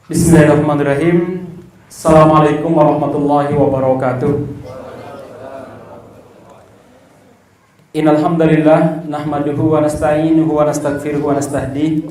Bismillahirrahmanirrahim. Assalamualaikum warahmatullahi wabarakatuh. Innal hamdalillah nahmaduhu wa nasta'inuhu wa nastaghfiruhu wa nastahdihi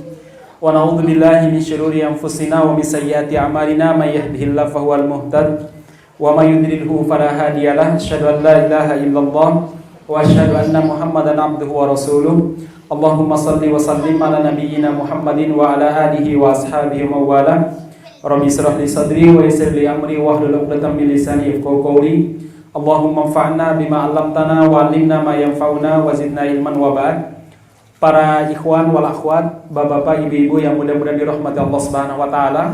wa na'udzu billahi min shururi anfusina wa min sayyiati a'malina may yahdihillahu fahuwal muhtad wa may yudlilhu fala hadiyalah. Asyhadu an la ilaha illallah wa asyhadu anna Muhammadan abduhu wa rasuluh. Allahumma salli wa sallim ala nabiyyina Muhammadin wa ala alihi wa ashabihi wa wala. Rabbi shrah li sadri wa yassir li amri wahlul 'uqdatam min lisani yafqahu qawli. Allahumma anfa'na bima 'allamtana wa 'allimna ma yanfa'una wa zidna ilman wa ba'd. Para ikhwan wal akhwat, bapak-bapak, ibu-ibu yang mudah-mudahan dirahmati Allah Subhanahu wa taala.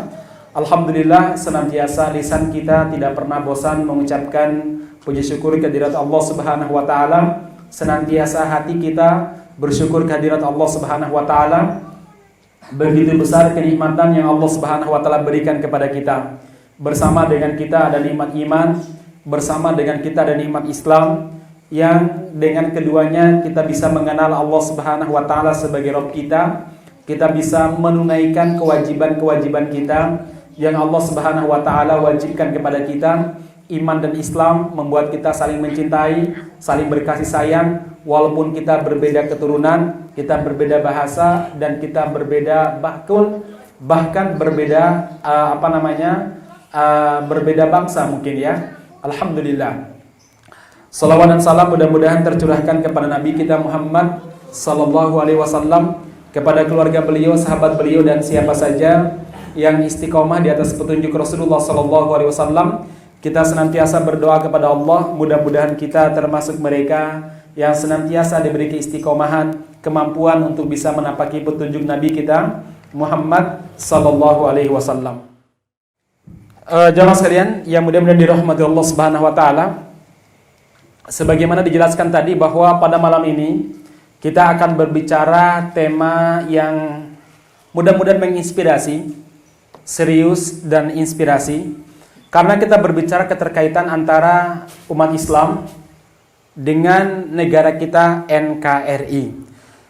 Alhamdulillah, senantiasa lisan kita tidak pernah bosan mengucapkan puji syukur kehadirat Allah Subhanahu wa taala. Senantiasa hati kita bersyukur kehadirat Allah Subhanahu wa taala. Begitu besar kenikmatan yang Allah Subhanahu wa taala berikan kepada kita. Bersama dengan kita ada nikmat iman, bersama dengan kita ada nikmat Islam, yang dengan keduanya kita bisa mengenal Allah Subhanahu wa taala sebagai Rabb kita. Kita bisa menunaikan kewajiban-kewajiban kita yang Allah Subhanahu wa taala wajibkan kepada kita. Iman dan Islam membuat kita saling mencintai, saling berkasih sayang, walaupun kita berbeda keturunan, kita berbeda bahasa, dan kita berbeda bahkan berbeda berbeda bangsa mungkin ya. Alhamdulillah. Salawat dan salam mudah-mudahan tercurahkan kepada Nabi kita Muhammad sallallahu alaihi wasallam, kepada keluarga beliau, sahabat beliau, dan siapa saja yang istiqomah di atas petunjuk Rasulullah sallallahu alaihi wasallam. Kita senantiasa berdoa kepada Allah, mudah-mudahan kita termasuk mereka yang senantiasa diberi keistiqomahan, kemampuan untuk bisa menapaki petunjuk Nabi kita Muhammad sallallahu alaihi wasallam. Jamaah sekalian yang mudah-mudahan dirahmati Allah Subhanahu wa taala, sebagaimana dijelaskan tadi bahwa pada malam ini kita akan berbicara tema yang mudah-mudahan menginspirasi, serius dan inspirasi. Karena kita berbicara keterkaitan antara umat Islam dengan negara kita NKRI.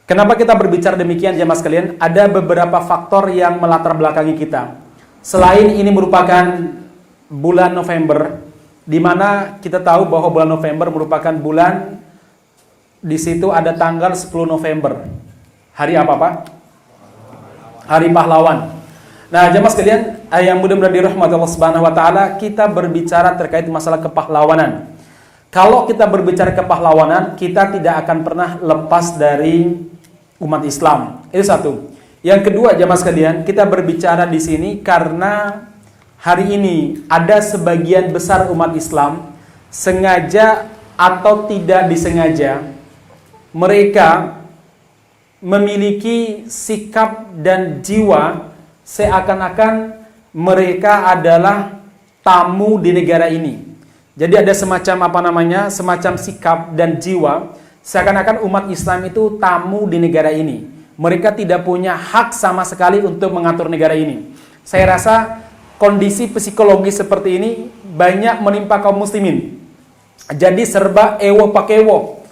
Kenapa kita berbicara demikian jemaah sekalian? Ada beberapa faktor yang melatar belakangi kita. Selain ini merupakan bulan November, di mana kita tahu bahwa bulan November merupakan bulan, di situ ada tanggal 10 November. Hari apa Pak? Hari Pahlawan. Nah, jemaah sekalian yang mudah-mudahan dirahmati Allah Subhanahu wa taala, kita berbicara terkait masalah kepahlawanan. Kalau kita berbicara kepahlawanan, kita tidak akan pernah lepas dari umat Islam. Itu satu. Yang kedua, jemaah sekalian, kita berbicara di sini karena hari ini ada sebagian besar umat Islam, sengaja atau tidak disengaja, mereka memiliki sikap dan jiwa seakan-akan mereka adalah tamu di negara ini. Jadi ada semacam sikap dan jiwa seakan-akan umat Islam itu tamu di negara ini. Mereka tidak punya hak sama sekali untuk mengatur negara ini. Saya rasa kondisi psikologi seperti ini banyak menimpa kaum muslimin. Jadi serba ewo pakewo.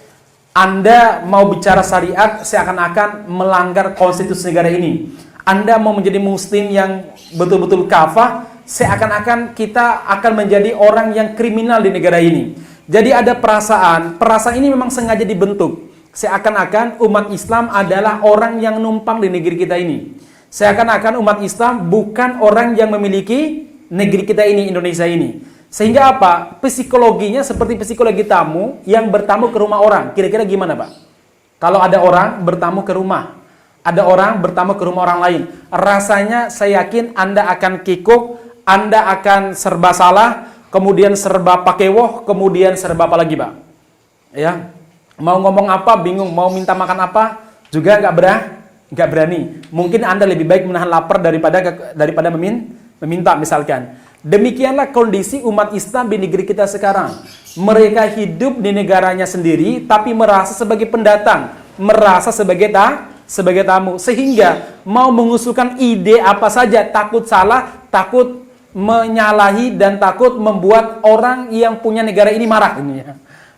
Anda mau bicara syariat seakan-akan melanggar konstitusi negara ini. Anda mau menjadi muslim yang betul-betul kafah, seakan-akan kita akan menjadi orang yang kriminal di negara ini. Jadi ada perasaan ini memang sengaja dibentuk. Seakan-akan umat Islam adalah orang yang numpang di negeri kita ini. Seakan-akan umat Islam bukan orang yang memiliki negeri kita ini, Indonesia ini. Sehingga apa? Psikologinya seperti psikologi tamu yang bertamu ke rumah orang. Kira-kira gimana Pak? Kalau ada orang bertamu ke rumah, ada orang bertamu ke rumah orang lain, rasanya saya yakin Anda akan kikuk, Anda akan serba salah, kemudian serba pakewoh, kemudian serba apa lagi Pak? Ya, mau ngomong apa bingung, mau minta makan apa juga nggak berani. Mungkin Anda lebih baik menahan lapar daripada meminta misalkan. Demikianlah kondisi umat Islam di negeri kita sekarang. Mereka hidup di negaranya sendiri, tapi merasa sebagai pendatang, merasa sebagai tamu, sehingga mau mengusulkan ide apa saja takut salah, takut menyalahi, dan takut membuat orang yang punya negara ini marah.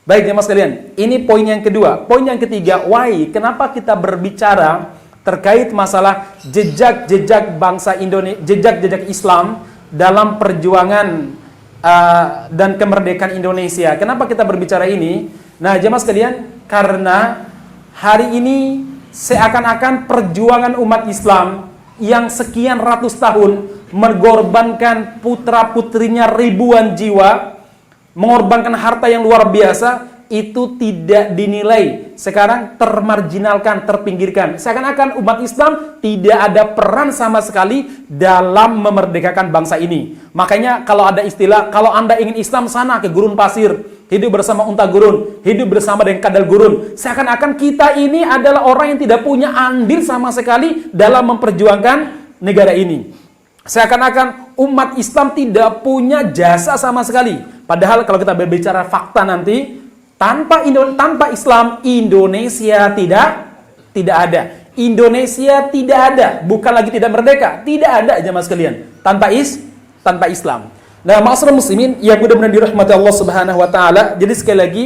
Baik jemaah sekalian, ini poin yang kedua. Poin yang ketiga, kenapa kita berbicara terkait masalah jejak-jejak bangsa Indonesia, jejak-jejak Islam dalam perjuangan dan kemerdekaan Indonesia. Kenapa kita berbicara ini? Nah, jemaah sekalian, karena hari ini seakan-akan perjuangan umat Islam yang sekian ratus tahun mengorbankan putra-putrinya ribuan jiwa, mengorbankan harta yang luar biasa, itu tidak dinilai, sekarang termarginalkan, terpinggirkan. Seakan-akan umat Islam tidak ada peran sama sekali dalam memerdekakan bangsa ini. Makanya kalau ada istilah, kalau Anda ingin Islam sana ke gurun pasir, hidup bersama unta gurun, hidup bersama dengan kadal gurun. Seakan-akan kita ini adalah orang yang tidak punya andil sama sekali dalam memperjuangkan negara ini. Seakan-akan umat Islam tidak punya jasa sama sekali. Padahal kalau kita berbicara fakta nanti, tanpa Islam, Indonesia tidak ada. Indonesia tidak ada, bukan lagi tidak merdeka, tidak ada jemaah sekalian. Tanpa Islam. Nah, ma'asyiral muslimin yang mudah-mudahan dirahmati Allah Subhanahu wa taala. Jadi sekali lagi,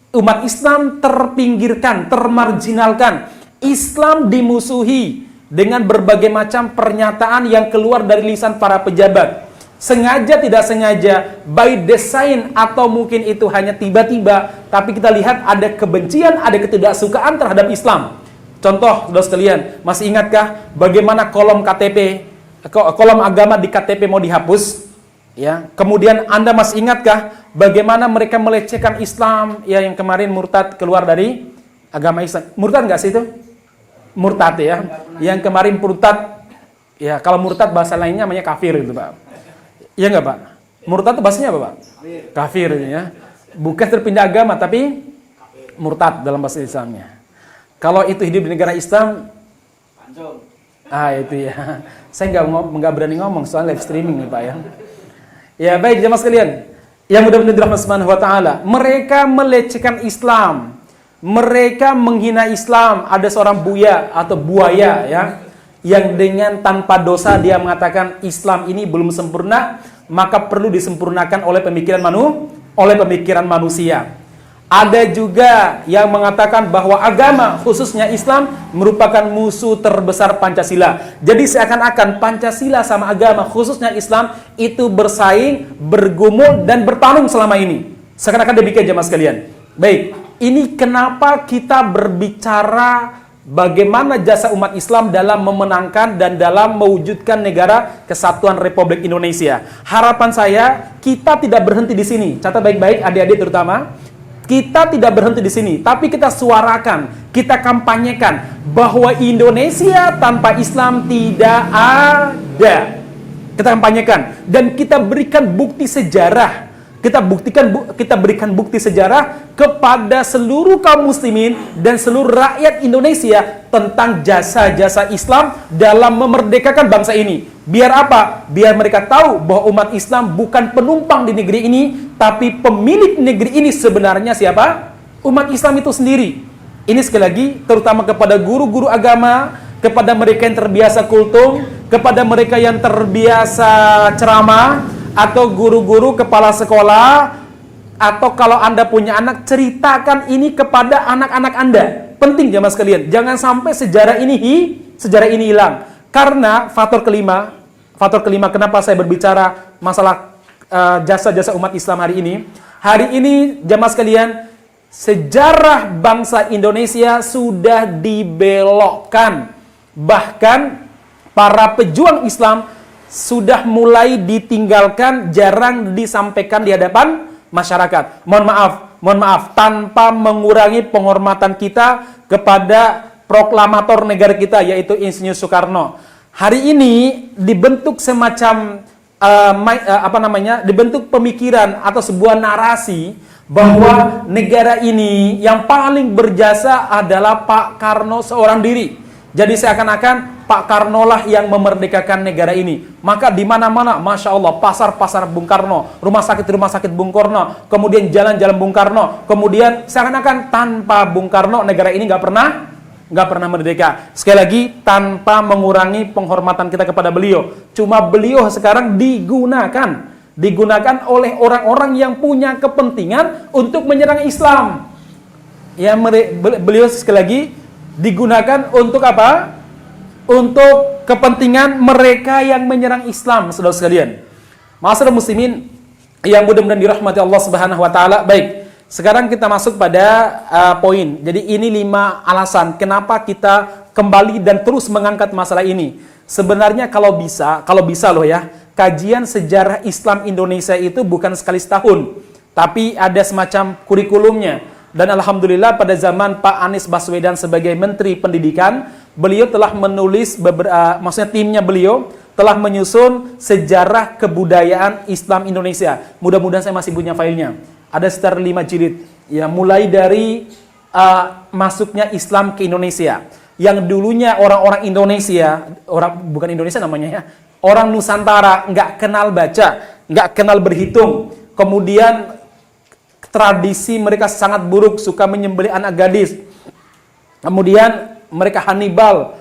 umat Islam terpinggirkan, termarginalkan. Islam dimusuhi dengan berbagai macam pernyataan yang keluar dari lisan para pejabat. Sengaja tidak sengaja, by design, atau mungkin itu hanya tiba-tiba, tapi kita lihat ada kebencian, ada ketidaksukaan terhadap Islam. Contoh, saudara sekalian, masih ingatkah bagaimana kolom KTP, kolom agama di KTP mau dihapus? Ya, kemudian Anda masih ingatkah bagaimana mereka melecehkan Islam? Ya, yang kemarin murtad keluar dari agama Islam. Murtad nggak sih itu? Murtad ya. Yang kemarin murtad, ya kalau murtad bahasa lainnya namanya kafir itu, Pak. Iya nggak, Pak? Murtad itu bahasanya apa, Pak? Kafir ya. Bukan terpindah agama, tapi murtad dalam bahasa Islamnya. Kalau itu hidup di negara Islam, itu ya. Saya nggak berani ngomong soal live streaming nih, Pak ya. Ya baik jemaah sekalian, yang mudah-mudahan dirahmati Subhanahu wa taala, mereka melecehkan Islam, mereka menghina Islam. Ada seorang buaya ya, yang dengan tanpa dosa dia mengatakan Islam ini belum sempurna, maka perlu disempurnakan oleh pemikiran manusia. Ada juga yang mengatakan bahwa agama, khususnya Islam, merupakan musuh terbesar Pancasila. Jadi seakan-akan Pancasila sama agama, khususnya Islam, itu bersaing, bergumul, dan bertarung selama ini. Seakan-akan demikian jemaah sekalian. Baik, ini kenapa kita berbicara bagaimana jasa umat Islam dalam memenangkan dan dalam mewujudkan negara kesatuan Republik Indonesia. Harapan saya, kita tidak berhenti di sini. Catat baik-baik, adik-adik terutama. Kita tidak berhenti di sini, tapi kita suarakan, kita kampanyekan bahwa Indonesia tanpa Islam tidak ada. Kita kampanyekan dan kita berikan bukti sejarah. Kita berikan bukti sejarah kepada seluruh kaum muslimin dan seluruh rakyat Indonesia tentang jasa-jasa Islam dalam memerdekakan bangsa ini. Biar apa? Biar mereka tahu bahwa umat Islam bukan penumpang di negeri ini, tapi pemilik negeri ini sebenarnya siapa? Umat Islam itu sendiri. Ini sekali lagi terutama kepada guru-guru agama, kepada mereka yang terbiasa kultum, kepada mereka yang terbiasa ceramah, atau guru-guru kepala sekolah, atau kalau Anda punya anak, ceritakan ini kepada anak-anak Anda. Penting jemaah sekalian, jangan sampai sejarah ini hilang. Karena faktor kelima kenapa saya berbicara masalah jasa-jasa umat Islam hari ini. Hari ini jemaah sekalian, sejarah bangsa Indonesia sudah dibelokkan. Bahkan para pejuang Islam sudah mulai ditinggalkan, jarang disampaikan di hadapan masyarakat. Mohon maaf, tanpa mengurangi penghormatan kita kepada proklamator negara kita, yaitu Insinyur Soekarno. Hari ini dibentuk semacam dibentuk pemikiran atau sebuah narasi bahwa negara ini yang paling berjasa adalah Pak Karno seorang diri. Jadi seakan-akan Pak Karno lah yang memerdekakan negara ini. Maka di mana-mana, Masya Allah, pasar-pasar Bung Karno, rumah sakit Bung Karno, kemudian jalan-jalan Bung Karno, kemudian seakan-akan tanpa Bung Karno negara ini nggak pernah merdeka. Sekali lagi, tanpa mengurangi penghormatan kita kepada beliau. Cuma beliau sekarang digunakan oleh orang-orang yang punya kepentingan untuk menyerang Islam. Ya, beliau sekali lagi digunakan untuk apa? untuk kepentingan mereka yang menyerang Islam, saudara sekalian. Ma'asyiral muslimin yang mudah-mudahan dirahmati Allah Subhanahu wa taala. Baik, sekarang kita masuk pada poin. Jadi ini 5 alasan kenapa kita kembali dan terus mengangkat masalah ini. Sebenarnya kalau bisa loh ya, kajian sejarah Islam Indonesia itu bukan sekali setahun, tapi ada semacam kurikulumnya. Dan alhamdulillah pada zaman Pak Anies Baswedan sebagai Menteri Pendidikan, beliau telah menulis maksudnya timnya beliau telah menyusun sejarah kebudayaan Islam Indonesia. Mudah-mudahan saya masih punya filenya. Ada sekitar 5 jilid. Ya, mulai dari masuknya Islam ke Indonesia. Yang dulunya orang-orang Indonesia, bukan Indonesia namanya ya, orang Nusantara nggak kenal baca, nggak kenal berhitung. Kemudian tradisi mereka sangat buruk, suka menyembelih anak gadis. Kemudian mereka kanibal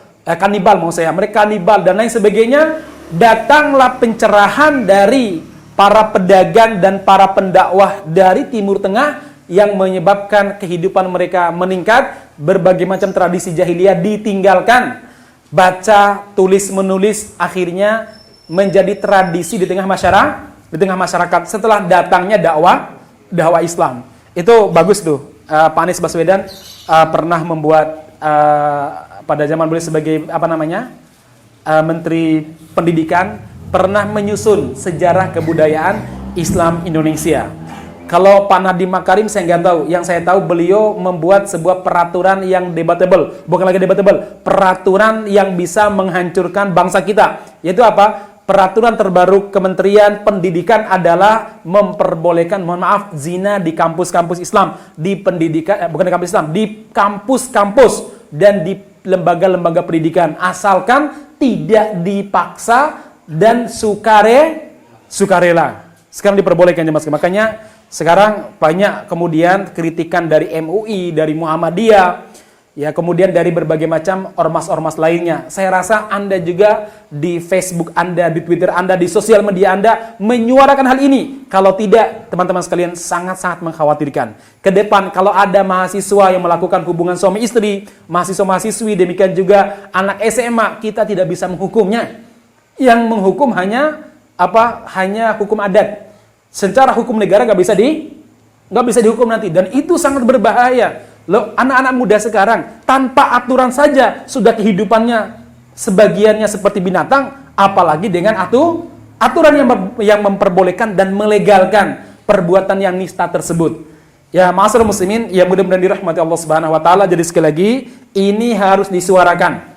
dan lain sebagainya. Datanglah pencerahan dari para pedagang dan para pendakwah dari Timur Tengah yang menyebabkan kehidupan mereka meningkat. Berbagai macam tradisi jahiliyah ditinggalkan. Baca, tulis, menulis akhirnya menjadi tradisi di tengah masyarakat setelah datangnya dakwah Islam. Itu bagus tuh. Pak Anies Baswedan pernah membuat pada zaman beliau sebagai Menteri Pendidikan, pernah menyusun sejarah kebudayaan Islam Indonesia. Kalau Pak Nadiem Makarim saya nggak tahu. Yang saya tahu beliau membuat sebuah peraturan yang debatable. Bukan lagi debatable, peraturan yang bisa menghancurkan bangsa kita. Yaitu apa? Peraturan terbaru Kementerian Pendidikan adalah memperbolehkan, zina di kampus-kampus Islam, di pendidikan, bukan di kampus Islam, di kampus-kampus dan di lembaga-lembaga pendidikan, asalkan tidak dipaksa dan sukarela. Sekarang diperbolehkan, jemaah. Makanya sekarang banyak kemudian kritikan dari MUI, dari Muhammadiyah, ya, kemudian dari berbagai macam ormas-ormas lainnya. Saya rasa Anda juga di Facebook Anda, di Twitter Anda, di sosial media Anda menyuarakan hal ini. Kalau tidak, teman-teman sekalian, sangat-sangat mengkhawatirkan. Ke depan kalau ada mahasiswa yang melakukan hubungan suami istri, mahasiswa-mahasiswi, demikian juga anak SMA, kita tidak bisa menghukumnya. Yang menghukum hanya hukum adat. Secara hukum negara nggak bisa dihukum nanti, dan itu sangat berbahaya. Loh, anak-anak muda sekarang tanpa aturan saja sudah kehidupannya sebagiannya seperti binatang, apalagi dengan aturan yang memperbolehkan dan melegalkan perbuatan yang nista tersebut. Ya, ma'asyiral muslimin, ya mudah-mudahan dirahmati Allah Subhanahu wa taala. Jadi sekali lagi, ini harus disuarakan.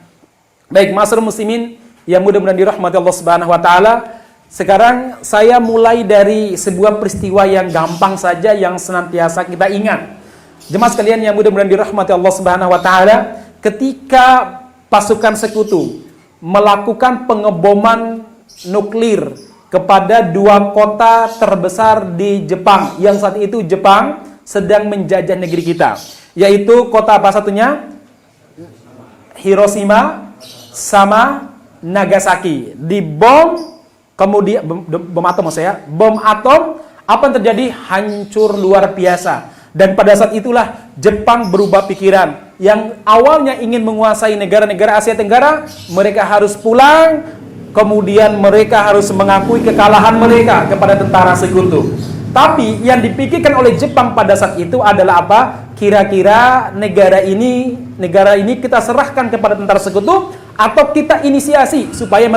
Baik, ma'asyiral muslimin, ya mudah-mudahan dirahmati Allah Subhanahu wa taala. Sekarang saya mulai dari sebuah peristiwa yang gampang saja yang senantiasa kita ingat. Jemaah sekalian yang mudah-mudahan dirahmati Allah Subhanahu wa taala, ketika pasukan sekutu melakukan pengeboman nuklir kepada 2 kota terbesar di Jepang, yang saat itu Jepang sedang menjajah negeri kita, yaitu kota apa satunya? Hiroshima sama Nagasaki. Dibom, kemudian bom atom, apa yang terjadi? Hancur luar biasa. Dan pada saat itulah Jepang berubah pikiran. Yang awalnya ingin menguasai negara-negara Asia Tenggara, mereka harus pulang, kemudian mereka harus mengakui kekalahan mereka kepada tentara sekutu. Tapi yang dipikirkan oleh Jepang pada saat itu adalah apa? Kira-kira negara ini kita serahkan kepada tentara sekutu atau kita inisiasi supaya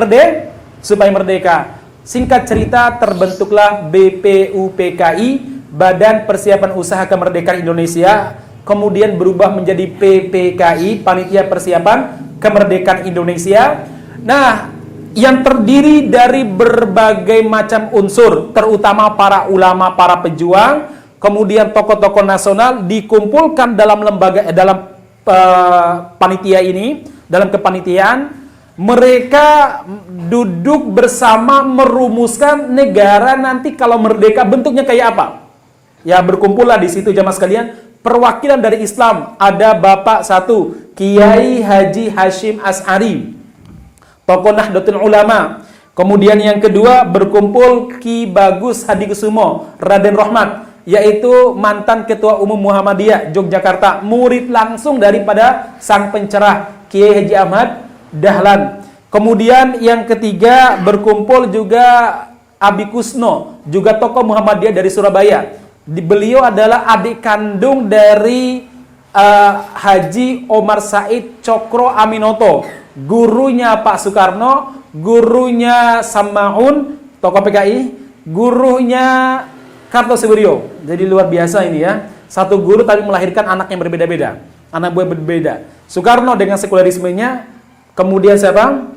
merdeka. Singkat cerita, terbentuklah BPUPKI, Badan Persiapan Usaha Kemerdekaan Indonesia, kemudian berubah menjadi PPKI, Panitia Persiapan Kemerdekaan Indonesia. Nah, yang terdiri dari berbagai macam unsur, terutama para ulama, para pejuang, kemudian tokoh-tokoh nasional dikumpulkan dalam panitia ini, dalam kepanitiaan. Mereka duduk bersama merumuskan negara nanti kalau merdeka bentuknya kayak apa. Ya, berkumpullah di situ jamaah sekalian perwakilan dari Islam. Ada Bapak satu, Kiai Haji Hashim Asy'ari, tokoh Nahdlatul Ulama. Kemudian yang kedua berkumpul Ki Bagus Hadikusumo, Raden Rahmat, yaitu mantan Ketua Umum Muhammadiyah Yogyakarta, murid langsung daripada sang pencerah Kiai Haji Ahmad Dahlan. Kemudian yang ketiga berkumpul juga Abi Kusno, juga tokoh Muhammadiyah dari Surabaya. Beliau adalah adik kandung dari Haji Omar Said Cokro Aminoto, gurunya Pak Soekarno, gurunya Sammaun, tokoh PKI, gurunya Kartosuwiryo. Jadi luar biasa ini ya. Satu guru tapi melahirkan anak yang berbeda-beda, anak buah berbeda. Soekarno dengan sekularismenya, kemudian siapa?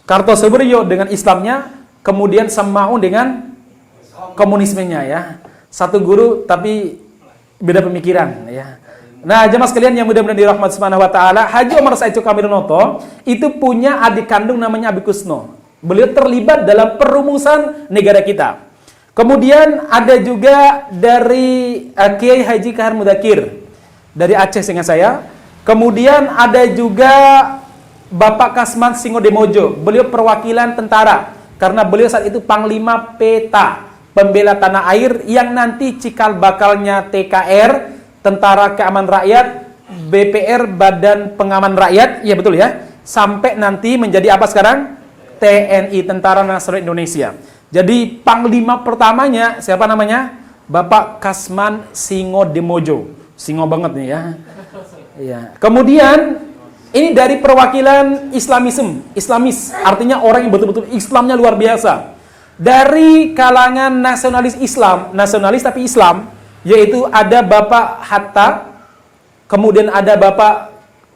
Kartosuwiryo dengan Islamnya, kemudian Sammaun dengan komunismenya ya. Satu guru tapi beda pemikiran ya. Nah, jemaah sekalian yang mudah-mudahan dirahmati Subhanahu wa taala, Haji Omar Said Cokro Aminoto itu punya adik kandung namanya Abi Kusno. Beliau terlibat dalam perumusan negara kita. Kemudian ada juga dari Kiai Haji Kahar Mudakir dari Aceh seingat saya. Kemudian ada juga Bapak Kasman Singodemojo. Beliau perwakilan tentara karena beliau saat itu Panglima Peta, pembela tanah air yang nanti cikal bakalnya TKR, Tentara Keamanan Rakyat, BPR, Badan Pengaman Rakyat, ya betul ya, sampai nanti menjadi apa sekarang? TNI, Tentara Nasional Indonesia. Jadi panglima pertamanya siapa namanya? Bapak Kasman Singodemojo. Singo banget nih ya. Ya. Kemudian ini dari perwakilan Islamis, artinya orang yang betul-betul Islamnya luar biasa. Dari kalangan nasionalis Islam, nasionalis tapi Islam, yaitu ada Bapak Hatta, kemudian ada Bapak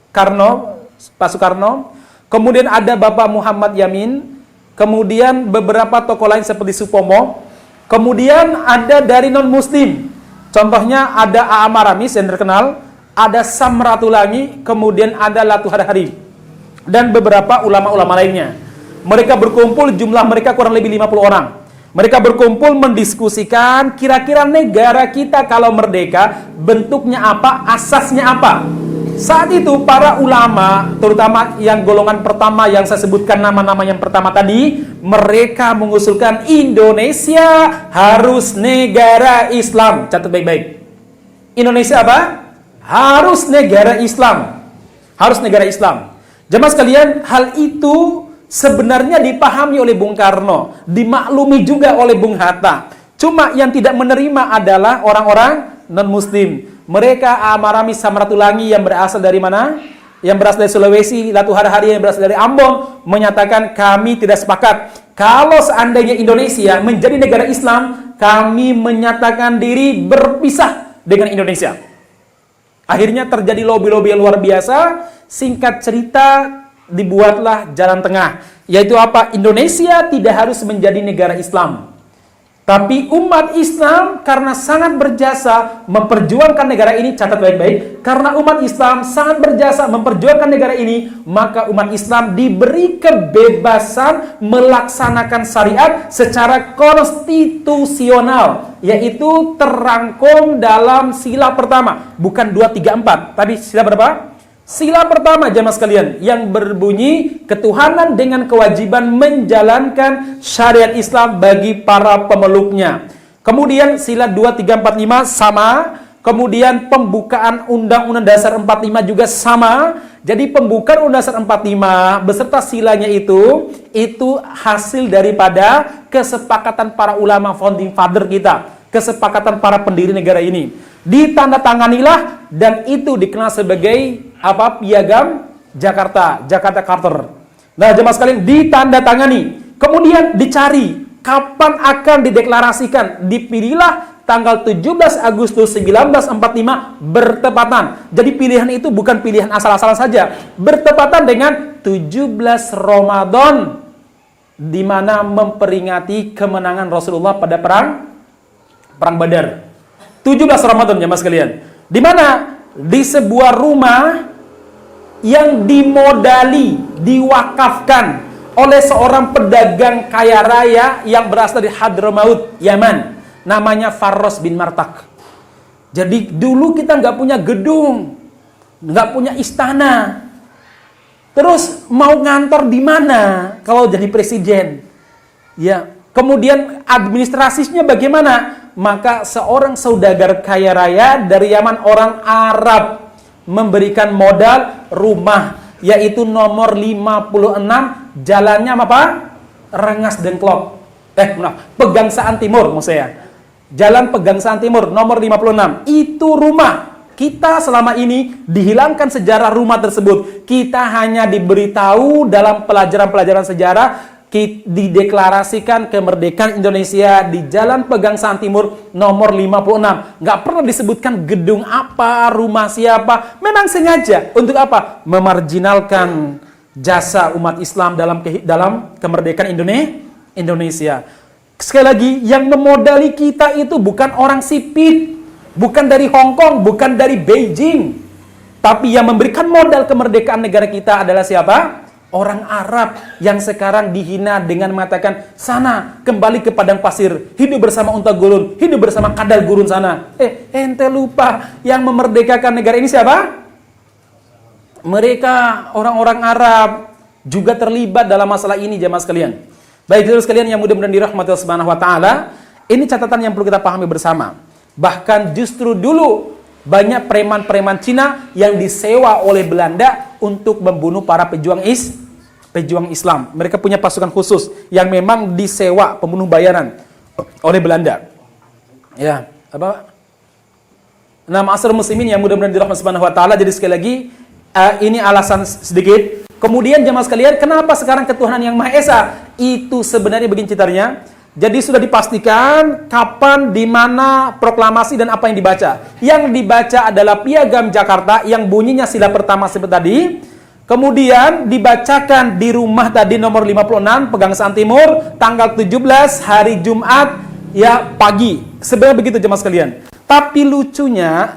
Karno, Pak Soekarno, kemudian ada Bapak Muhammad Yamin, kemudian beberapa tokoh lain seperti Supomo, kemudian ada dari non-muslim, contohnya ada A.A. Maramis yang terkenal, ada Samratulangi, kemudian ada Latuhar Hari, dan beberapa ulama-ulama lainnya. Mereka berkumpul, jumlah mereka kurang lebih 50 orang. Mereka berkumpul mendiskusikan kira-kira negara kita kalau merdeka bentuknya apa, asasnya apa. Saat itu para ulama, terutama yang golongan pertama yang saya sebutkan nama-nama yang pertama tadi, mereka mengusulkan Indonesia harus negara Islam. Catat baik-baik. Indonesia apa? Harus negara Islam. Harus negara Islam. Jemaah sekalian, hal itu sebenarnya dipahami oleh Bung Karno, dimaklumi juga oleh Bung Hatta. Cuma yang tidak menerima adalah orang-orang non-muslim. Mereka Amaramis Samratulangi yang berasal dari mana? Yang berasal dari Sulawesi, Latuhar Hari yang berasal dari Ambon, menyatakan kami tidak sepakat. Kalau seandainya Indonesia menjadi negara Islam, kami menyatakan diri berpisah dengan Indonesia. Akhirnya terjadi lobby-lobby yang luar biasa. Singkat cerita, dibuatlah jalan tengah, yaitu apa? Indonesia tidak harus menjadi negara Islam, tapi umat Islam karena sangat berjasa memperjuangkan negara ini, catat baik-baik, karena umat Islam sangat berjasa memperjuangkan negara ini, maka umat Islam diberi kebebasan melaksanakan syariat secara konstitusional, yaitu terangkum dalam sila pertama, bukan 2, 3, 4, tapi sila berapa? Sila pertama, jamaah sekalian, yang berbunyi ketuhanan dengan kewajiban menjalankan syariat Islam bagi para pemeluknya. Kemudian sila 2, 3, 4, 5 sama. Kemudian pembukaan Undang-Undang Dasar 45 juga sama. Jadi pembukaan Undang Dasar 45 beserta silanya itu hasil daripada kesepakatan para ulama founding father kita, kesepakatan para pendiri negara ini. Ditandatanganilah dan itu dikenal sebagai apa? Piagam Jakarta Charter. Nah, jemaah sekalian, ditandatangani. Kemudian dicari kapan akan dideklarasikan. Dipilihlah tanggal 17 Agustus 1945 bertepatan. Jadi pilihan itu bukan pilihan asal-asalan saja, bertepatan dengan 17 Ramadan, di mana memperingati kemenangan Rasulullah pada perang Badar. 17 Ramadan, jemaah sekalian. Di mana? Di sebuah rumah yang dimodali, diwakafkan oleh seorang pedagang kaya raya yang berasal dari Hadramaut, Yaman. Namanya Farros bin Martak. Jadi dulu kita nggak punya gedung, nggak punya istana. Terus mau ngantor di mana kalau jadi presiden? Ya, kemudian administrasinya bagaimana? Maka seorang saudagar kaya raya dari Yaman, orang Arab, memberikan modal rumah yaitu nomor 56, jalannya apa? Rengas Dengklok. Pegangsaan Timur maksud saya. Jalan Pegangsaan Timur nomor 56. Itu rumah. Kita selama ini dihilangkan sejarah rumah tersebut. Kita hanya diberitahu dalam pelajaran-pelajaran sejarah, dideklarasikan kemerdekaan Indonesia di Jalan Pegangsaan Timur nomor 56. Nggak pernah disebutkan gedung apa, rumah siapa. Memang sengaja. Untuk apa? Memarginalkan jasa umat Islam dalam kemerdekaan Indonesia. Sekali lagi, yang memodali kita itu bukan orang sipit, bukan dari Hong Kong, bukan dari Beijing. Tapi yang memberikan modal kemerdekaan negara kita adalah siapa? Orang Arab yang sekarang dihina dengan mengatakan, sana kembali ke padang pasir, hidup bersama unta gulun, hidup bersama kadal gurun sana. Ente lupa yang memerdekakan negara ini siapa? Mereka orang-orang Arab juga terlibat dalam masalah ini, jemaah sekalian. Baik, saudara sekalian yang mudah-mudahan dirahmati Allah Subhanahu wa taala, ini catatan yang perlu kita pahami bersama. Bahkan justru dulu banyak preman-preman Cina yang disewa oleh Belanda untuk membunuh para pejuang Islam. Mereka punya pasukan khusus yang memang disewa pembunuh bayaran oleh Belanda. Ya, apa? Nah, ma'asyiral muslimin yang mudah-mudahan dirahmati Subhanahu wa taala, jadi sekali lagi ini alasan sedikit. Kemudian jemaah sekalian, kenapa sekarang ketuhanan yang Maha Esa? Itu sebenarnya begini ceritanya. Jadi sudah dipastikan kapan, di mana proklamasi dan apa yang dibaca. Yang dibaca adalah Piagam Jakarta yang bunyinya sila pertama seperti tadi. Kemudian dibacakan di rumah tadi nomor 56 Pegangsaan Timur tanggal 17 hari Jumat ya pagi. Sebenarnya begitu jemaah sekalian. Tapi lucunya,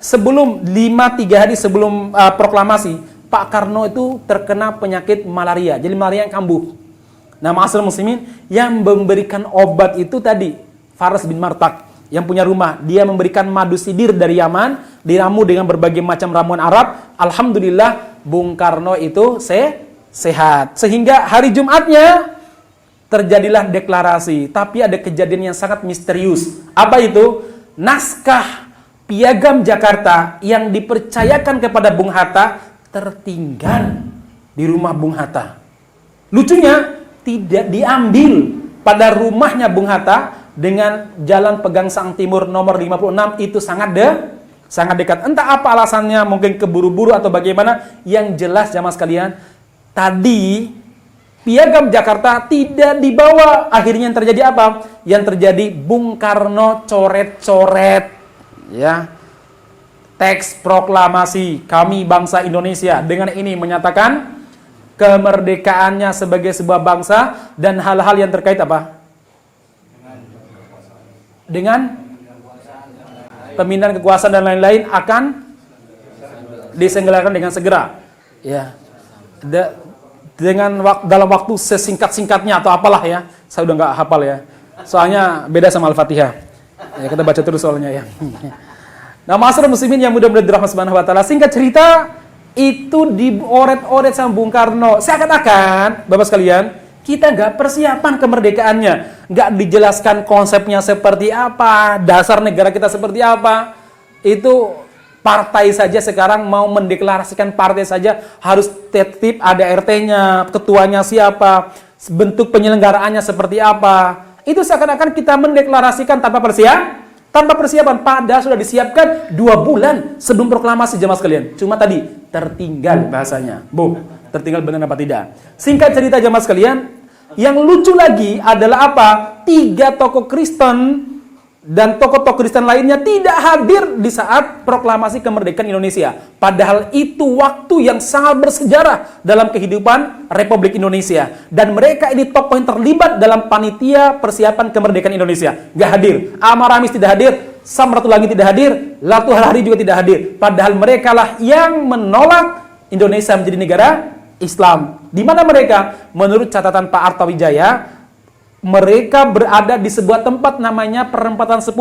sebelum 3 hari sebelum proklamasi, Pak Karno itu terkena penyakit malaria. Jadi malaria yang kambuh. Nah, ma'asyiral muslimin, yang memberikan obat itu tadi Faras bin Martak yang punya rumah. Dia memberikan madu sidir dari Yaman, diramu dengan berbagai macam ramuan Arab. Alhamdulillah Bung Karno itu sehat. Sehingga hari Jumatnya terjadilah deklarasi. Tapi ada kejadian yang sangat misterius. Apa itu? Naskah Piagam Jakarta yang dipercayakan kepada Bung Hatta tertinggal di rumah Bung Hatta. Lucunya tidak diambil pada rumahnya Bung Hatta dengan Jalan Pegangsaan Timur nomor 56 itu sangat dekat. Entah apa alasannya, mungkin keburu-buru atau bagaimana. Yang jelas jamaah sekalian, tadi Piagam Jakarta tidak dibawa. Akhirnya yang terjadi apa? Yang terjadi Bung Karno coret-coret ya teks proklamasi kami bangsa Indonesia, dengan ini menyatakan kemerdekaannya sebagai sebuah bangsa dan hal-hal yang terkait apa? Dengan pemindahan kekuasaan dan lain-lain akan diselenggarakan dengan segera. Ya. Dalam waktu sesingkat-singkatnya atau apalah ya. Saya udah nggak hafal ya. Soalnya beda sama Al-Fatihah. Ya, kita baca terus soalnya ya. Nah, ma'asyiral muslimin yang mudah-mudahan dirahmati Subhanahu wa taala, singkat cerita itu dioret-oret sama Bung Karno. Seakan-akan, Bapak sekalian, kita nggak persiapan kemerdekaannya, nggak dijelaskan konsepnya seperti apa, dasar negara kita seperti apa. Itu partai saja sekarang mau mendeklarasikan partai saja harus tertib, ada RT-nya, ketuanya siapa, bentuk penyelenggaraannya seperti apa. Itu seakan-akan kita mendeklarasikan tanpa persiapan, padahal sudah disiapkan 2 bulan sebelum proklamasi jemaah sekalian. Cuma tadi tertinggal bahasanya. Tertinggal benar apa tidak? Singkat cerita jemaah sekalian, yang lucu lagi adalah apa? 3 tokoh Kristen dan tokoh-tokoh Kristen lainnya tidak hadir di saat proklamasi kemerdekaan Indonesia. Padahal itu waktu yang sangat bersejarah dalam kehidupan Republik Indonesia. Dan mereka ini tokoh yang terlibat dalam panitia persiapan kemerdekaan Indonesia. Nggak hadir. Ahmad Ramis tidak hadir. Samratul Langit tidak hadir. Latuh Hari juga tidak hadir. Padahal mereka lah yang menolak Indonesia menjadi negara Islam. Di mana mereka? Menurut catatan Pak Artawijaya, mereka berada di sebuah tempat namanya Perempatan 10.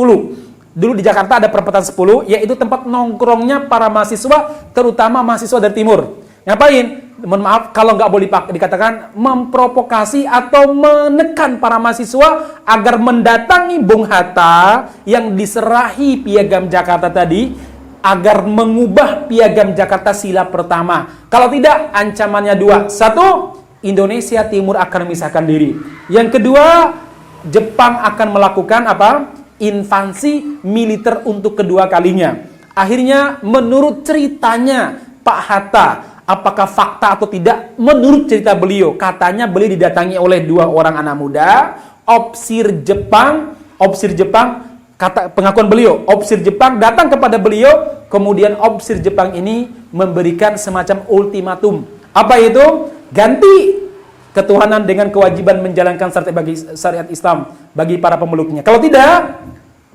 Dulu di Jakarta ada Perempatan 10, yaitu tempat nongkrongnya para mahasiswa, terutama mahasiswa dari timur. Ngapain? Mohon maaf kalau nggak boleh dikatakan memprovokasi atau menekan para mahasiswa agar mendatangi Bung Hatta yang diserahi Piagam Jakarta tadi agar mengubah piagam Jakarta sila pertama. Kalau tidak, ancamannya dua. Satu, Indonesia Timur akan memisahkan diri. Yang kedua, Jepang akan melakukan apa? Invasi militer untuk kedua kalinya. Akhirnya, menurut ceritanya Pak Hatta, apakah fakta atau tidak? Menurut cerita beliau, katanya beliau didatangi oleh dua orang anak muda, opsir Jepang, kata pengakuan beliau, opsir Jepang datang kepada beliau, kemudian opsir Jepang ini memberikan semacam ultimatum. Apa itu? Ganti ketuhanan dengan kewajiban menjalankan syariat Islam bagi para pemeluknya. Kalau tidak,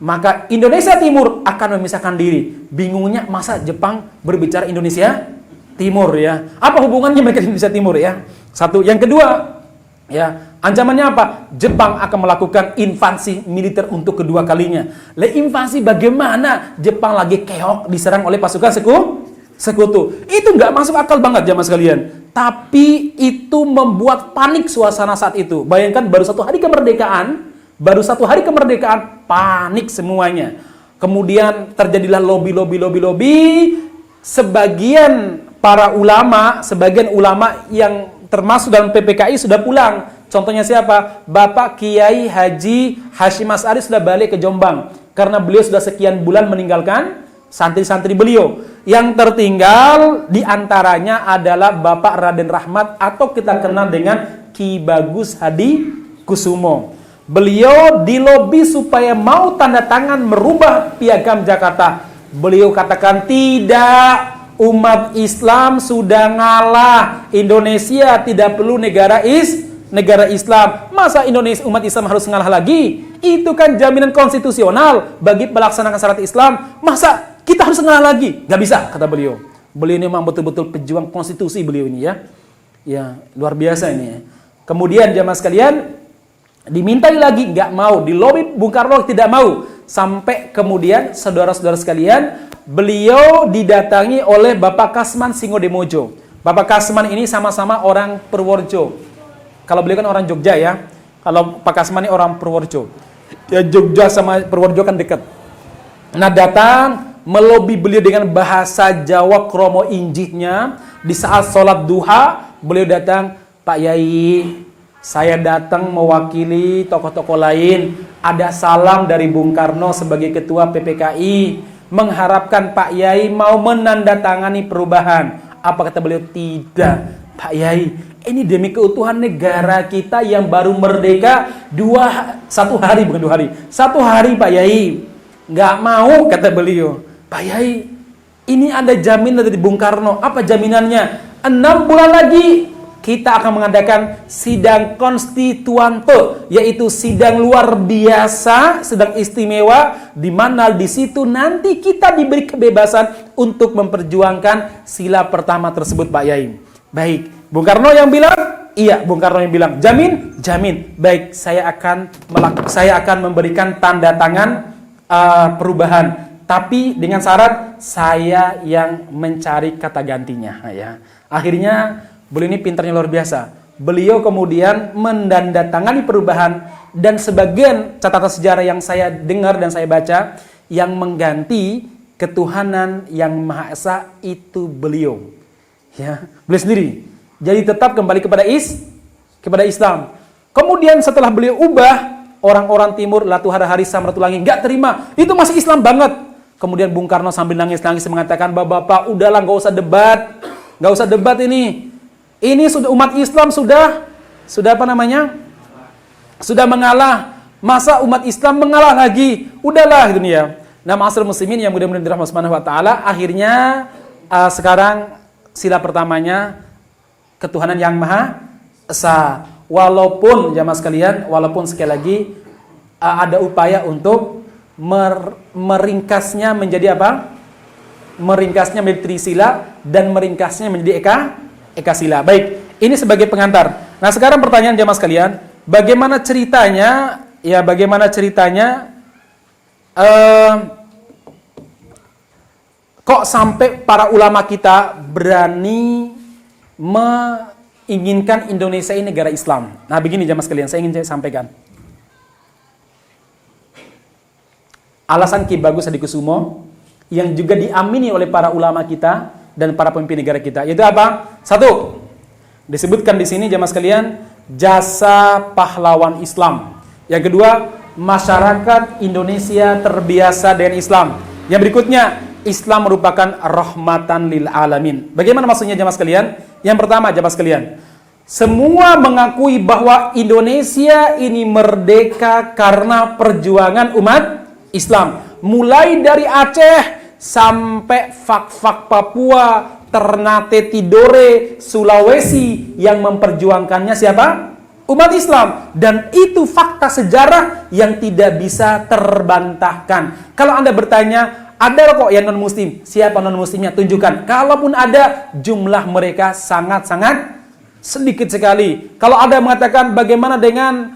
maka Indonesia Timur akan memisahkan diri. Bingungnya, masa Jepang berbicara Indonesia Timur ya? Apa hubungannya mereka Indonesia Timur ya? Satu. Yang kedua, ya, ancamannya apa? Jepang akan melakukan invasi militer untuk kedua kalinya. Invasi bagaimana? Jepang lagi keok diserang oleh pasukan sekutu. Itu nggak masuk akal banget jamaah sekalian. Tapi itu membuat panik suasana saat itu. Bayangkan baru satu hari kemerdekaan, panik semuanya. Kemudian terjadilah lobby. Sebagian ulama yang termasuk dalam PPKI sudah pulang. Contohnya siapa? Bapak Kiai Haji Hashim Asy'ari sudah balik ke Jombang. Karena beliau sudah sekian bulan meninggalkan santri-santri beliau. Yang tertinggal diantaranya adalah Bapak Raden Rahmat atau kita kenal dengan Ki Bagus Hadi Kusumo. Beliau dilobi supaya mau tanda tangan merubah piagam Jakarta. Beliau katakan tidak. Umat Islam sudah ngalah. Indonesia tidak perlu negara Islam. Masa Indonesia umat Islam harus ngalah lagi? Itu kan jaminan konstitusional bagi melaksanakan syariat Islam. Masa kita harus ngalah lagi? Gak bisa, kata beliau. Beliau ini memang betul-betul pejuang konstitusi beliau ini ya. Ya, luar biasa ini ya. Kemudian jamaah sekalian, dimintai lagi, gak mau. Di lobi Bung Karno tidak mau. Sampai kemudian saudara-saudara sekalian, beliau didatangi oleh Bapak Kasman Singodemojo. Bapak Kasman ini sama-sama orang Purworejo. Kalau beliau kan orang Jogja ya. Kalau Pak Kasman ini orang Purworejo. Ya Jogja sama Purworejo kan dekat. Nah datang melobi beliau dengan bahasa Jawa kromo injihnya. Di saat sholat duha, beliau datang, Pak Yai, saya datang mewakili tokoh-tokoh lain. Ada salam dari Bung Karno sebagai ketua PPKI. Mengharapkan Pak Yai mau menandatangani perubahan. Apa kata beliau? Tidak, Pak Yai. Ini demi keutuhan negara kita yang baru merdeka 1 hari, bukan 2 hari. 1 hari Pak Yai. Nggak mau, kata beliau. Pak Yai, ini ada jaminan dari Bung Karno. Apa jaminannya? 6 bulan lagi kita akan mengadakan sidang konstituante, yaitu sidang luar biasa, sidang istimewa, di mana di situ nanti kita diberi kebebasan untuk memperjuangkan sila pertama tersebut, Pak Yai. Baik, Bung Karno yang bilang, iya, Bung Karno yang bilang, jamin, jamin. Baik, saya akan memberikan tanda tangan perubahan, tapi dengan syarat saya yang mencari kata gantinya. Ya, akhirnya beliau ini pintarnya luar biasa. Beliau kemudian menandatangani perubahan dan sebagian catatan sejarah yang saya dengar dan saya baca yang mengganti ketuhanan yang Maha Esa itu beliau. Ya, beliau sendiri. Jadi tetap kembali kepada Islam. Kemudian setelah beliau ubah, orang-orang timur Latuhara Hari Samratulangi nggak terima. Itu masih Islam banget. Kemudian Bung Karno sambil nangis-nangis mengatakan, Bapak, udahlah nggak usah debat. Nggak usah debat ini. Ini sudah umat Islam sudah apa namanya? Sudah mengalah. Masa umat Islam mengalah lagi? Udahlah gitu nih ya. Nah, ma'asyiral muslimin yang mudah-mudahan dirahmati Subhanahu wa taala, akhirnya sekarang sila pertamanya ketuhanan yang Maha Esa. Walaupun jamaah sekalian, walaupun sekali lagi ada upaya untuk meringkasnya menjadi apa? Meringkasnya menjadi trisila dan meringkasnya menjadi Eka sila. Baik, ini sebagai pengantar. Nah, sekarang pertanyaan jamaah sekalian, bagaimana ceritanya? Ya, bagaimana ceritanya? Kok sampai para ulama kita berani menginginkan Indonesia ini negara Islam? Nah, begini jamaah sekalian, saya ingin sampaikan. Alasan Ki Bagus Hadi Kusumo yang juga diamini oleh para ulama kita dan para pemimpin negara kita. Yaitu apa? Satu, disebutkan di sini jamaah sekalian, jasa pahlawan Islam. Yang kedua, masyarakat Indonesia terbiasa dengan Islam. Yang berikutnya, Islam merupakan rahmatan lil alamin. Bagaimana maksudnya jamaah sekalian? Yang pertama jamaah sekalian, semua mengakui bahwa Indonesia ini merdeka karena perjuangan umat Islam. Mulai dari Aceh sampai Fak-Fak Papua, Ternate Tidore, Sulawesi, yang memperjuangkannya siapa? Umat Islam. Dan itu fakta sejarah yang tidak bisa terbantahkan. Kalau Anda bertanya, ada kok yang non-muslim. Siapa non-muslimnya? Tunjukkan. Kalaupun ada, jumlah mereka sangat-sangat sedikit sekali. Kalau ada yang mengatakan bagaimana dengan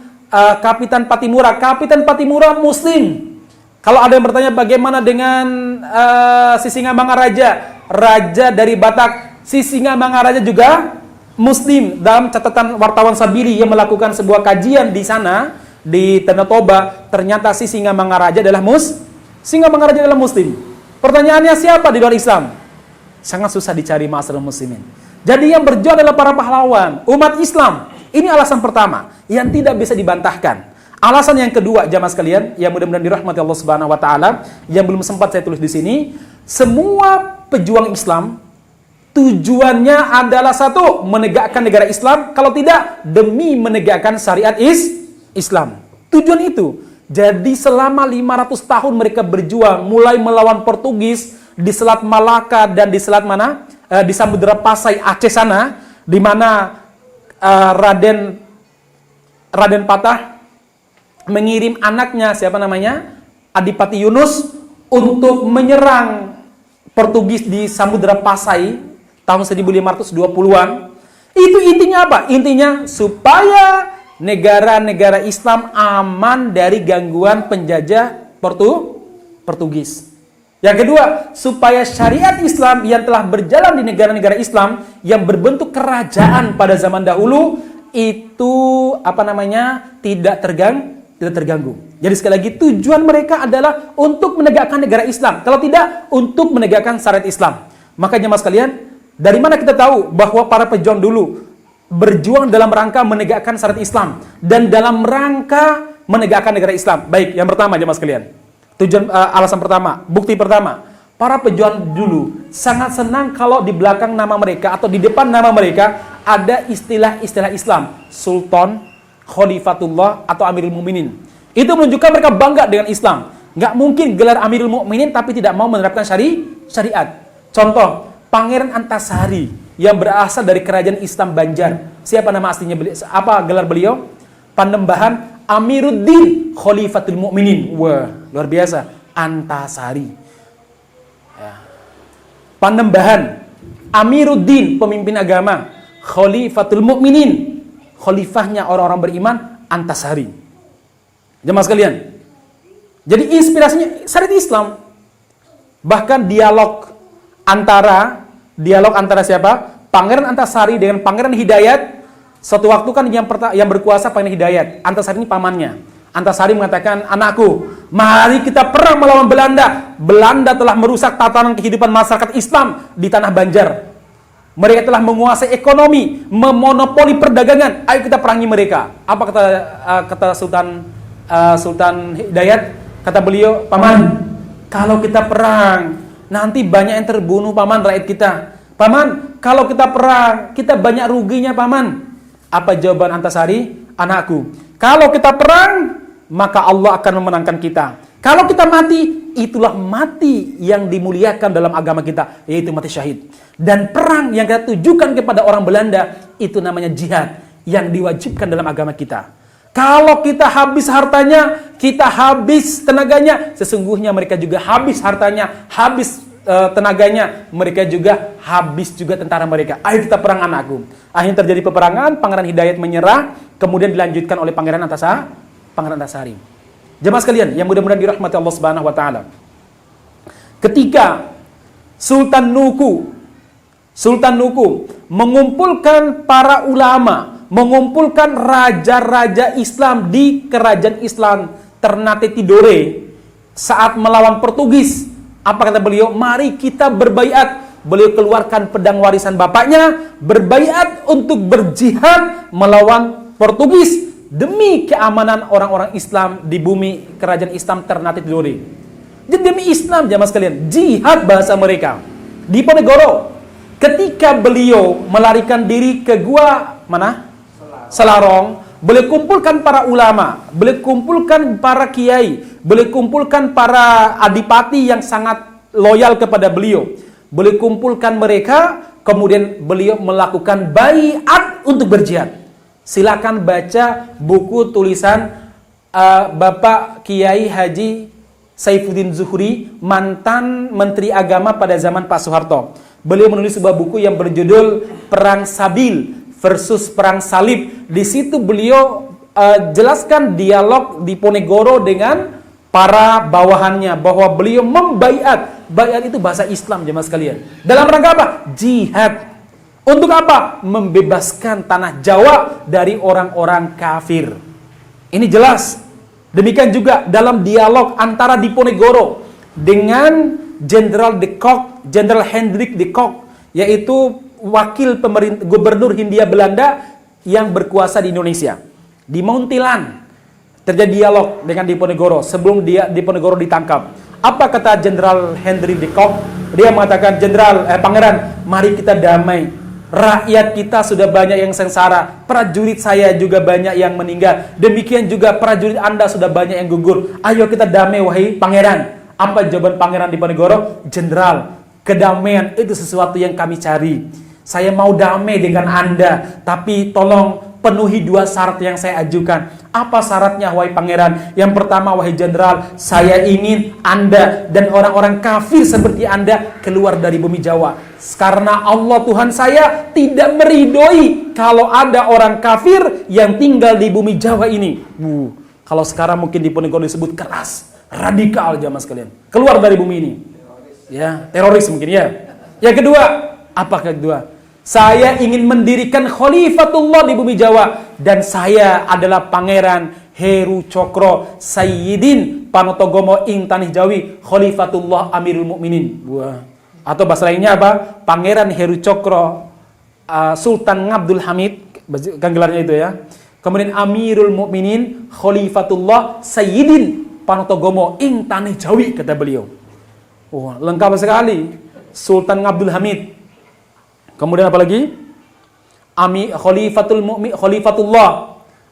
Kapitan Patimura? Kapitan Patimura muslim. Kalau ada yang bertanya bagaimana dengan Sisingamangaraja, raja dari Batak, Sisingamangaraja juga muslim. Dalam catatan wartawan Sabili yang melakukan sebuah kajian di sana, di Tanah Toba, ternyata Sisingamangaraja adalah Singamangaraja adalah muslim. Pertanyaannya, siapa di luar Islam? Sangat susah dicari ma'asyiral muslimin. Jadi yang berjuang adalah para pahlawan, umat Islam. Ini alasan pertama yang tidak bisa dibantahkan. Alasan yang kedua, jamaah sekalian, yang mudah-mudahan dirahmati Allah Subhanahu wa taala, yang belum sempat saya tulis di sini, semua pejuang Islam tujuannya adalah satu, menegakkan negara Islam, kalau tidak demi menegakkan syariat Islam. Tujuan itu. Jadi selama 500 tahun mereka berjuang, mulai melawan Portugis di Selat Malaka dan di selat mana? Di Samudra Pasai Aceh sana, di mana Raden Patah mengirim anaknya, siapa namanya? Adipati Yunus, untuk menyerang Portugis di Samudra Pasai tahun 1520-an. Itu intinya apa? Intinya supaya negara-negara Islam aman dari gangguan penjajah Portugis. Yang kedua, supaya syariat Islam yang telah berjalan di negara-negara Islam yang berbentuk kerajaan pada zaman dahulu itu tidak terganggu. Jadi sekali lagi, tujuan mereka adalah untuk menegakkan negara Islam. Kalau tidak, untuk menegakkan syariat Islam. Makanya mas sekalian, dari mana kita tahu bahwa para pejuang dulu berjuang dalam rangka menegakkan syariat Islam dan dalam rangka menegakkan negara Islam? Baik, yang pertama jemaah sekalian. Tujuan alasan pertama, bukti pertama, para pejuang dulu sangat senang kalau di belakang nama mereka atau di depan nama mereka ada istilah-istilah Islam, Sultan, Khalifatullah atau Amirul Mukminin. Itu menunjukkan mereka bangga dengan Islam. Nggak mungkin gelar Amirul Mukminin tapi tidak mau menerapkan syariat. Contoh, Pangeran Antasari yang berasal dari kerajaan Islam Banjar. Siapa nama aslinya beliau? Apa gelar beliau? Panembahan Amiruddin Khalifatul Mukminin. Wah, luar biasa. Antasari. Ya. Panembahan Amiruddin, pemimpin agama. Khalifatul Mukminin, khalifahnya orang-orang beriman, Antasari. Jemaah sekalian. Jadi inspirasinya syariat Islam. Bahkan dialog antara siapa? Pangeran Antasari dengan Pangeran Hidayat. Suatu waktu kan yang berkuasa Pangeran Hidayat. Antasari ini pamannya. Antasari mengatakan, anakku, mari kita perang melawan Belanda. Belanda telah merusak tatanan kehidupan masyarakat Islam di tanah Banjar. Mereka telah menguasai ekonomi, memonopoli perdagangan. Ayo kita perangi mereka. Apa kata Sultan Hidayat? Kata beliau, paman, kalau kita perang, nanti banyak yang terbunuh, paman, rakyat kita. Paman, kalau kita perang, kita banyak ruginya, paman. Apa jawaban Antasari? Anakku, kalau kita perang, maka Allah akan memenangkan kita. Kalau kita mati, itulah mati yang dimuliakan dalam agama kita, yaitu mati syahid. Dan perang yang kita tujukan kepada orang Belanda, itu namanya jihad, yang diwajibkan dalam agama kita. Kalau kita habis hartanya, kita habis tenaganya, sesungguhnya mereka juga habis hartanya, habis tenaganya, mereka juga habis juga tentara mereka. Ayo kita perang, anakku. Akhirnya terjadi peperangan, Pangeran Hidayat menyerah, kemudian dilanjutkan oleh Pangeran Antasari. Jemaah sekalian yang mudah-mudahan dirahmati Allah Subhanahu wa taala. Ketika Sultan Nuku mengumpulkan para ulama, mengumpulkan raja-raja Islam di kerajaan Islam Ternate Tidore saat melawan Portugis, Apa kata beliau? Mari kita berbaiat. Beliau keluarkan pedang warisan bapaknya, berbaiat untuk berjihad melawan Portugis demi keamanan orang-orang Islam di bumi kerajaan Islam Ternate Tidore. Jadi demi Islam, jamaah sekalian, jihad bahasa mereka. Di Ponegoro, ketika beliau melarikan diri ke gua mana? Selarong, beliau kumpulkan para ulama, beliau kumpulkan para kiai, beliau kumpulkan para adipati yang sangat loyal kepada beliau. Beliau kumpulkan mereka, kemudian beliau melakukan baiat untuk berjihad. Silakan baca buku tulisan Bapak Kiai Haji Saifuddin Zuhri, mantan Menteri Agama pada zaman Pak Soeharto. Beliau menulis sebuah buku yang berjudul Perang Sabil versus Perang Salib. Di situ beliau jelaskan dialog di Ponegoro dengan para bawahannya, bahwa beliau membaiat. Baiat itu bahasa Islam, jemaah sekalian. Dalam rangka apa? Jihad. Untuk apa? Membebaskan tanah Jawa dari orang-orang kafir. Ini jelas. Demikian juga dalam dialog antara Diponegoro dengan Jenderal de Kock, Jenderal Hendrik de Kock, yaitu wakil gubernur Hindia Belanda yang berkuasa di Indonesia. Di Mountilan terjadi dialog dengan Diponegoro sebelum Diponegoro ditangkap. Apa kata Jenderal Hendrik de Kock? Dia mengatakan, Pangeran, mari kita damai. Rakyat kita sudah banyak yang sengsara, prajurit saya juga banyak yang meninggal, demikian juga prajurit Anda sudah banyak yang gugur. Ayo kita damai, wahai Pangeran. Apa jawaban Pangeran Diponegoro? Jenderal, kedamaian itu sesuatu yang kami cari. Saya mau damai dengan Anda, tapi tolong penuhi 2 syarat yang saya ajukan. Apa syaratnya, wahai Pangeran? Yang pertama, wahai Jenderal, saya ingin Anda dan orang-orang kafir seperti Anda keluar dari bumi Jawa. Karena Allah Tuhan saya tidak meridhoi kalau ada orang kafir yang tinggal di bumi Jawa ini. Kalau sekarang mungkin di Ponegoro disebut keras, radikal, jamaah sekalian. Keluar dari bumi ini. Ya, teroris mungkin ya. Yang kedua, apa kedua? Saya ingin mendirikan Khalifatullah di bumi Jawa. Dan saya adalah Pangeran Heru Cokro Sayyidin Panotogomo Ing Tanih Jawi Khalifatullah Amirul Mukminin. Atau bahasa lainnya apa? Pangeran Heru Cokro Sultan Abdul Hamid, kan gelarnya itu ya. Kemudian Amirul Mukminin Khalifatullah Sayyidin Panotogomo Ing Tanih Jawi, kata beliau. Lengkap sekali. Sultan Abdul Hamid. Kemudian apa lagi? Khalifatullah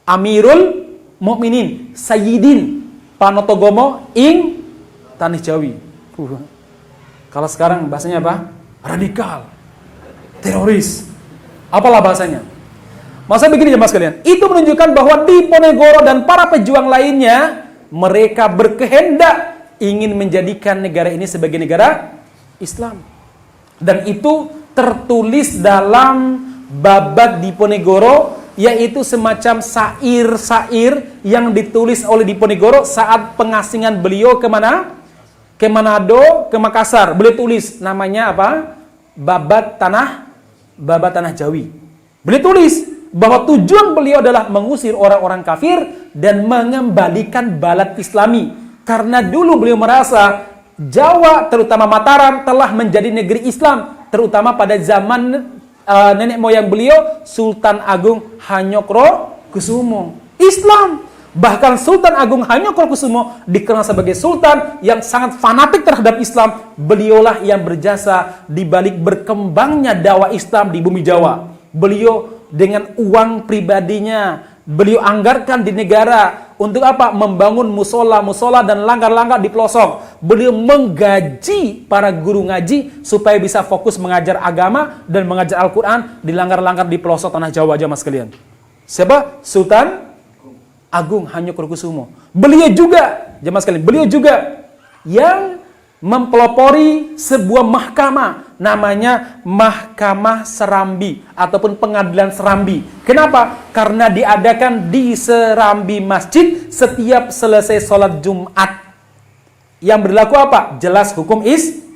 Amirul Mukminin Sayyidin Panotogomo Ing Tanih Jawi. Kalau sekarang bahasanya apa? Radikal, teroris. Apalah bahasanya? Masa begini jemaah sekalian, itu menunjukkan bahwa Diponegoro dan para pejuang lainnya, mereka berkehendak ingin menjadikan negara ini sebagai negara Islam. Dan itu tertulis dalam Babad Diponegoro, yaitu semacam syair-syair yang ditulis oleh Diponegoro saat pengasingan beliau ke mana? Ke Manado, ke Makassar. Beliau tulis namanya apa? Babad Tanah Jawi. Beliau tulis bahwa tujuan beliau adalah mengusir orang-orang kafir dan mengembalikan balad Islami. Karena dulu beliau merasa Jawa, terutama Mataram, telah menjadi negeri Islam, terutama pada zaman nenek moyang beliau, Sultan Agung Hanyokro Kusumo. Islam. Bahkan Sultan Agung Hanyokro Kusumo dikenal sebagai sultan yang sangat fanatik terhadap Islam. Beliaulah yang berjasa di balik berkembangnya dakwah Islam di bumi Jawa. Beliau dengan uang pribadinya, beliau anggarkan di negara untuk apa? Membangun musola dan langgar-langgar di pelosok. Beliau menggaji para guru ngaji supaya bisa fokus mengajar agama dan mengajar Al-Quran di langgar-langgar di pelosok tanah Jawa, jamaah sekalian. Siapa? Sultan Agung Hanyokro Kusumo. Beliau juga, jemaah sekalian, beliau juga yang mempelopori sebuah mahkamah, namanya Mahkamah Serambi ataupun Pengadilan Serambi. Kenapa? Karena diadakan di Serambi Masjid setiap selesai sholat Jumat. Yang berlaku apa? Jelas hukum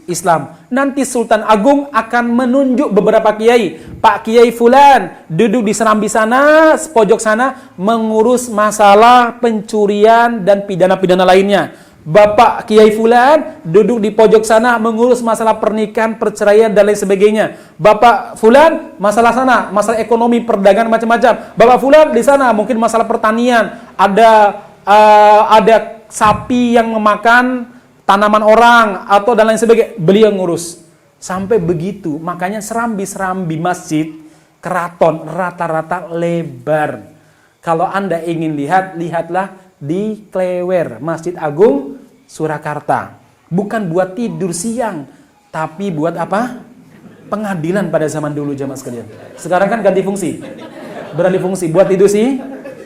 Islam. Nanti Sultan Agung akan menunjuk beberapa kiai. Pak Kiai Fulan duduk di Serambi sana, pojok sana, mengurus masalah pencurian dan pidana-pidana lainnya. Bapak Kiai Fulan duduk di pojok sana mengurus masalah pernikahan, perceraian dan lain sebagainya. Bapak Fulan masalah sana, masalah ekonomi, perdagangan macam-macam. Bapak Fulan di sana mungkin masalah pertanian, ada sapi yang memakan tanaman orang atau dan lain sebagainya. Beliau ngurus. Sampai begitu, makanya serambi-serambi masjid keraton rata-rata lebar. Kalau Anda ingin lihat, lihatlah di Klewer, Masjid Agung Surakarta. Bukan buat tidur siang, tapi buat apa? Pengadilan pada zaman dulu jamaah sekalian. Sekarang kan ganti fungsi. Beralih fungsi buat tidur sih,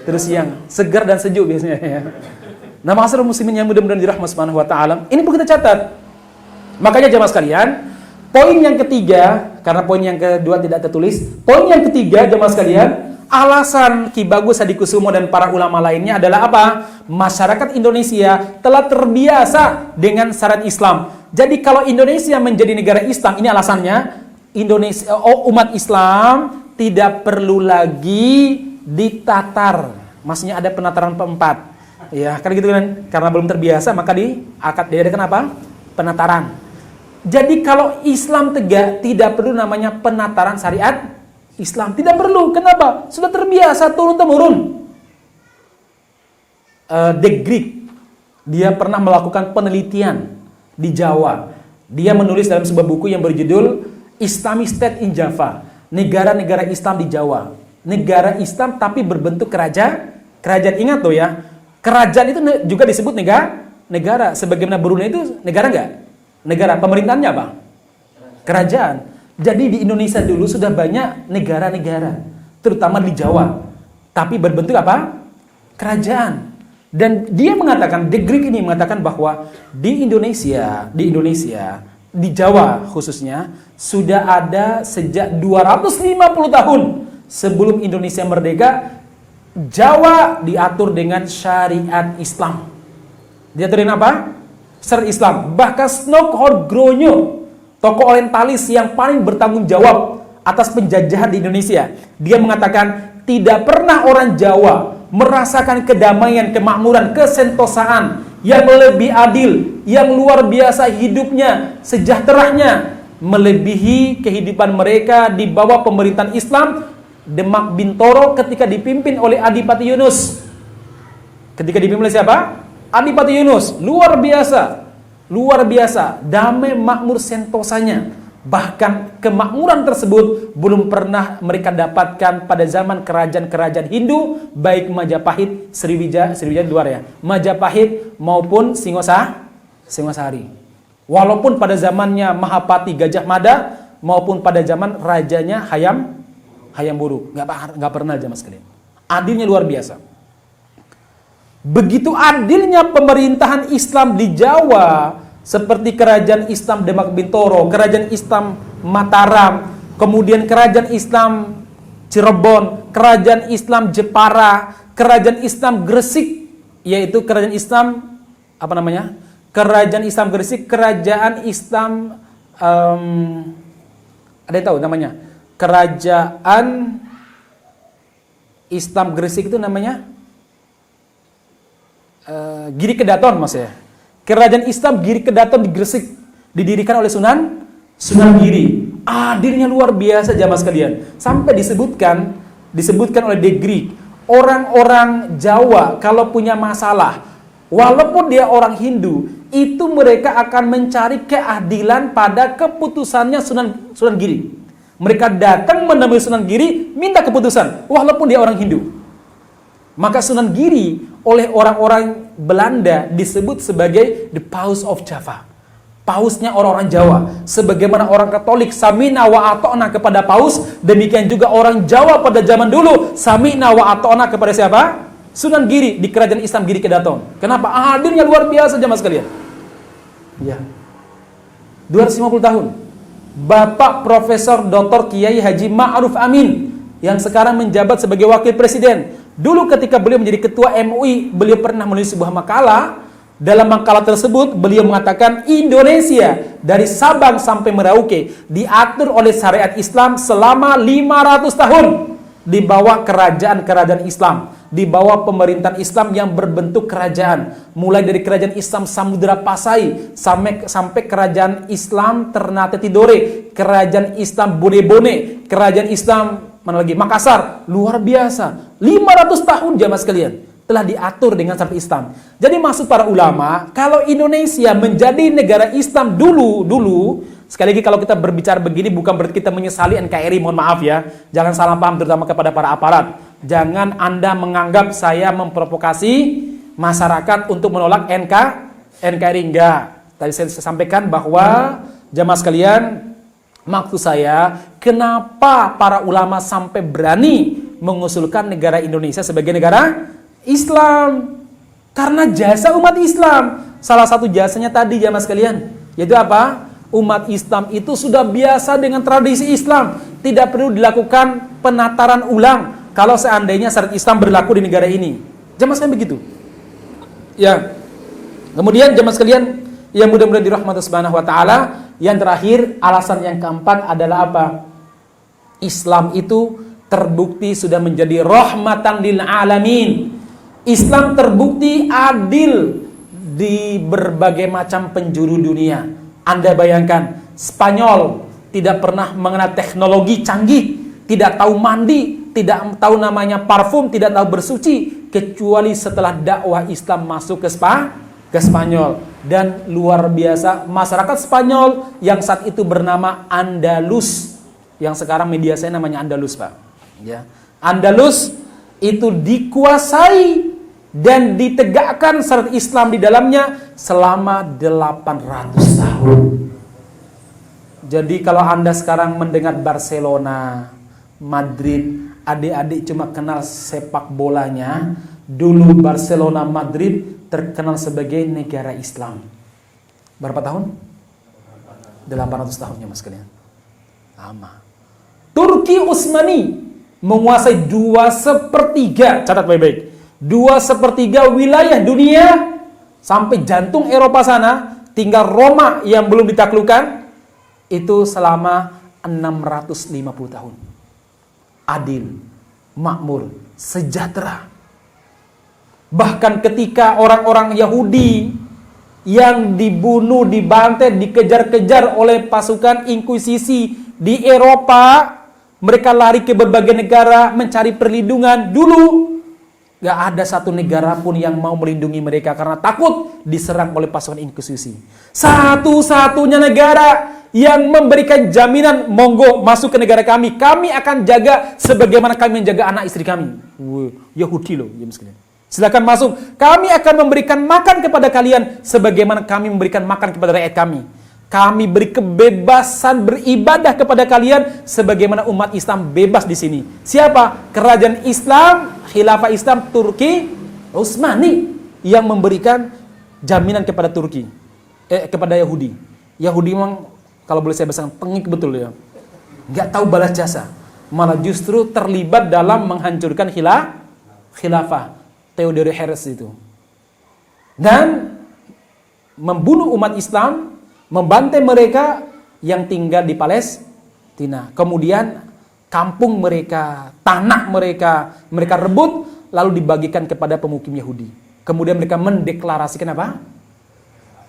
terus siang. Segar dan sejuk biasanya ya. Nah, ma'asyiral muslimin yang mudah-mudahan dirahmati Subhanahu wa taala. Ini perlu kita catat. Makanya jamaah sekalian, poin yang ketiga, karena poin yang kedua tidak tertulis. Poin yang ketiga jamaah sekalian, alasan Ki Bagus Hadikusumo dan para ulama lainnya adalah apa? Masyarakat Indonesia telah terbiasa dengan syariat Islam. Jadi kalau Indonesia menjadi negara Islam, ini alasannya, Indonesia, umat Islam tidak perlu lagi ditatar. Maksudnya ada penataran keempat. Ya, kan gitu kan? Karena belum terbiasa maka diadakan apa? Penataran. Jadi kalau Islam tegak, tidak perlu namanya penataran syariat Islam. Tidak perlu. Kenapa? Sudah terbiasa turun-temurun. De Griek, dia pernah melakukan penelitian di Jawa. Dia menulis dalam sebuah buku yang berjudul Islamic State in Java. Negara-negara Islam di Jawa. Negara Islam tapi berbentuk kerajaan. Ingat tuh ya. Kerajaan itu juga disebut negara. Sebagaimana Brunei itu negara enggak? Negara, pemerintahnya apa? Kerajaan. Jadi di Indonesia dulu sudah banyak negara-negara, terutama di Jawa. Tapi berbentuk apa? Kerajaan. Dan dia mengatakan, De Griek ini mengatakan bahwa di Indonesia, di Jawa khususnya, sudah ada sejak 250 tahun sebelum Indonesia merdeka, Jawa diatur dengan syariat Islam. Diatur dengan apa? Syariat Islam. Bahkan Snokhodgronyo, tokoh orientalis yang paling bertanggung jawab atas penjajahan di Indonesia, dia mengatakan tidak pernah orang Jawa merasakan kedamaian, kemakmuran, kesentosaan yang lebih adil, yang luar biasa hidupnya, sejahteranya, melebihi kehidupan mereka di bawah pemerintahan Islam Demak Bintoro ketika dipimpin oleh Adipati Yunus. Ketika dipimpin oleh siapa? Adipati Yunus. Luar biasa, damai makmur sentosanya. Bahkan kemakmuran tersebut belum pernah mereka dapatkan pada zaman kerajaan-kerajaan Hindu, baik Majapahit, Sriwijaya luar ya, Majapahit maupun Singosari. Walaupun pada zamannya Mahapati Gajah Mada maupun pada zaman rajanya Hayam Wuruk, nggak pernah jamaah sekalian. Adilnya luar biasa. Begitu adilnya pemerintahan Islam di Jawa, seperti kerajaan Islam Demak Bintoro, kerajaan Islam Mataram, kemudian kerajaan Islam Cirebon, kerajaan Islam Jepara, kerajaan Islam Gresik, yaitu kerajaan Islam apa namanya? Kerajaan Islam Gresik, kerajaan Islam ada yang tahu namanya? Kerajaan Islam Gresik itu namanya Giri Kedaton maksudnya. Kerajaan Islam Giri Kedaton di Gresik didirikan oleh Sunan Giri. Adilnya luar biasa jamaah sekalian. Sampai disebutkan oleh De Griek, orang-orang Jawa kalau punya masalah, walaupun dia orang Hindu, itu mereka akan mencari keadilan pada keputusannya Sunan Giri. Mereka datang menemui Sunan Giri, minta keputusan, walaupun dia orang Hindu. Maka Sunan Giri oleh orang-orang Belanda disebut sebagai the Paus of Java. Pausnya orang-orang Jawa. Sebagaimana orang Katolik samina wa ata'na kepada Paus, demikian juga orang Jawa pada zaman dulu samina wa ata'na kepada siapa? Sunan Giri di kerajaan Islam Giri Kedaton. Kenapa? Adilnya luar biasa jamaah sekalian. Ya. 250 tahun. Bapak Profesor Dr. Kiai Haji Ma'ruf Amin yang sekarang menjabat sebagai wakil presiden. Dulu ketika beliau menjadi ketua MUI, beliau pernah menulis sebuah makalah. Dalam makalah tersebut, beliau mengatakan Indonesia dari Sabang sampai Merauke diatur oleh syariat Islam selama 500 tahun di bawah kerajaan-kerajaan Islam. di bawah pemerintahan Islam yang berbentuk kerajaan. Mulai dari kerajaan Islam Samudra Pasai sampai kerajaan Islam Ternate Tidore, kerajaan Islam Bone-Bone, kerajaan Islam mana lagi? Makassar. Luar biasa. 500 tahun jamaah sekalian telah diatur dengan syariat Islam. Jadi maksud para ulama, kalau Indonesia menjadi negara Islam dulu, sekali lagi kalau kita berbicara begini bukan berarti kita menyesali NKRI, mohon maaf ya. Jangan salah paham terutama kepada para aparat. Jangan Anda menganggap saya memprovokasi masyarakat untuk menolak NKRI, enggak. Tadi saya sampaikan bahwa jamaah sekalian, maksud saya kenapa para ulama sampai berani mengusulkan negara Indonesia sebagai negara Islam? Karena jasa umat Islam. Salah satu jasanya tadi jamaah sekalian, yaitu apa? Umat Islam itu sudah biasa dengan tradisi Islam. Tidak perlu dilakukan penataran ulang kalau seandainya syariat Islam berlaku di negara ini. Jamaah sekalian begitu. Ya. Kemudian jamaah sekalian yang mudah-mudahan dirahmati Subhanahu wa taala, yang terakhir, alasan yang keempat adalah apa? Islam itu terbukti sudah menjadi rahmatan lil alamin. Islam terbukti adil di berbagai macam penjuru dunia. Anda bayangkan, Spanyol tidak pernah mengenal teknologi canggih, tidak tahu mandi, tidak tahu namanya parfum, tidak tahu bersuci, kecuali setelah dakwah Islam masuk ke Spanyol. Dan luar biasa, masyarakat Spanyol yang saat itu bernama Andalus, yang sekarang media saya namanya Andalus, Pak. Ya. Andalus itu dikuasai dan ditegakkan syariat Islam di dalamnya selama 800 tahun. Jadi kalau Anda sekarang mendengar Barcelona, Madrid, adik-adik cuma kenal sepak bolanya. Dulu Barcelona, Madrid terkenal sebagai negara Islam. Berapa tahun? 800 tahunnya mas kalian. Lama. Turki Utsmani menguasai 2/3, catat baik-baik, 2/3 wilayah dunia sampai jantung Eropa sana, tinggal Roma yang belum ditaklukkan, itu selama 650 tahun. Adil, makmur, sejahtera. Bahkan ketika orang-orang Yahudi yang dibunuh, dibantai, dikejar-kejar oleh pasukan Inkuisisi di Eropa, mereka lari ke berbagai negara mencari perlindungan. Dulu gak ada satu negara pun yang mau melindungi mereka karena takut diserang oleh pasukan Inkuisisi. Satu-satunya negara yang memberikan jaminan, monggo masuk ke negara kami, kami akan jaga sebagaimana kami menjaga anak istri kami. Yahudi loh, ya sekalian. Silakan masuk, kami akan memberikan makan kepada kalian sebagaimana kami memberikan makan kepada rakyat kami. Kami beri kebebasan beribadah kepada kalian sebagaimana umat Islam bebas di sini. Siapa? Kerajaan Islam, Khilafah Islam Turki Utsmani yang memberikan jaminan kepada Turki, kepada Yahudi. Yahudi memang kalau boleh saya bahasa tengik betul ya. Nggak tahu balas jasa. Malah justru terlibat dalam menghancurkan khilafah Theodore Herzl itu. Dan membunuh umat Islam, membantai mereka yang tinggal di Palestina. Kemudian kampung mereka, tanah mereka, mereka rebut lalu dibagikan kepada pemukim Yahudi. Kemudian mereka mendeklarasikan apa?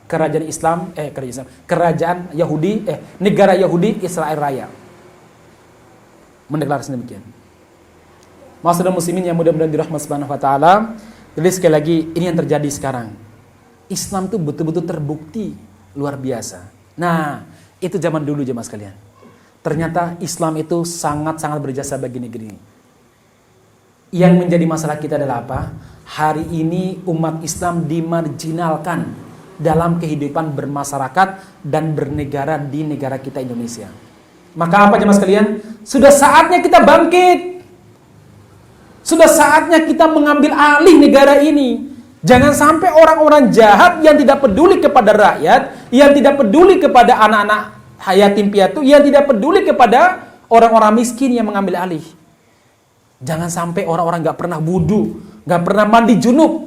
Kerajaan Yahudi, negara Yahudi Israel Raya. Mendeklarasikan demikian. Masyaallah muslimin yang mudah-mudahan dirahmati Subhanahu wa taala. Jadi sekali lagi ini yang terjadi sekarang. Islam itu betul-betul terbukti luar biasa. Nah, itu zaman dulu jemaah sekalian. Ternyata Islam itu sangat-sangat berjasa bagi negeri ini. Yang menjadi masalah kita adalah apa? Hari ini umat Islam dimarginalkan dalam kehidupan bermasyarakat dan bernegara di negara kita Indonesia. Maka apa jemaah sekalian? Sudah saatnya kita bangkit. Sudah saatnya kita mengambil alih negara ini. Jangan sampai orang-orang jahat yang tidak peduli kepada rakyat, yang tidak peduli kepada anak-anak yatim piatu, yang tidak peduli kepada orang-orang miskin yang mengambil alih. Jangan sampai orang-orang gak pernah wudu, gak pernah mandi junub,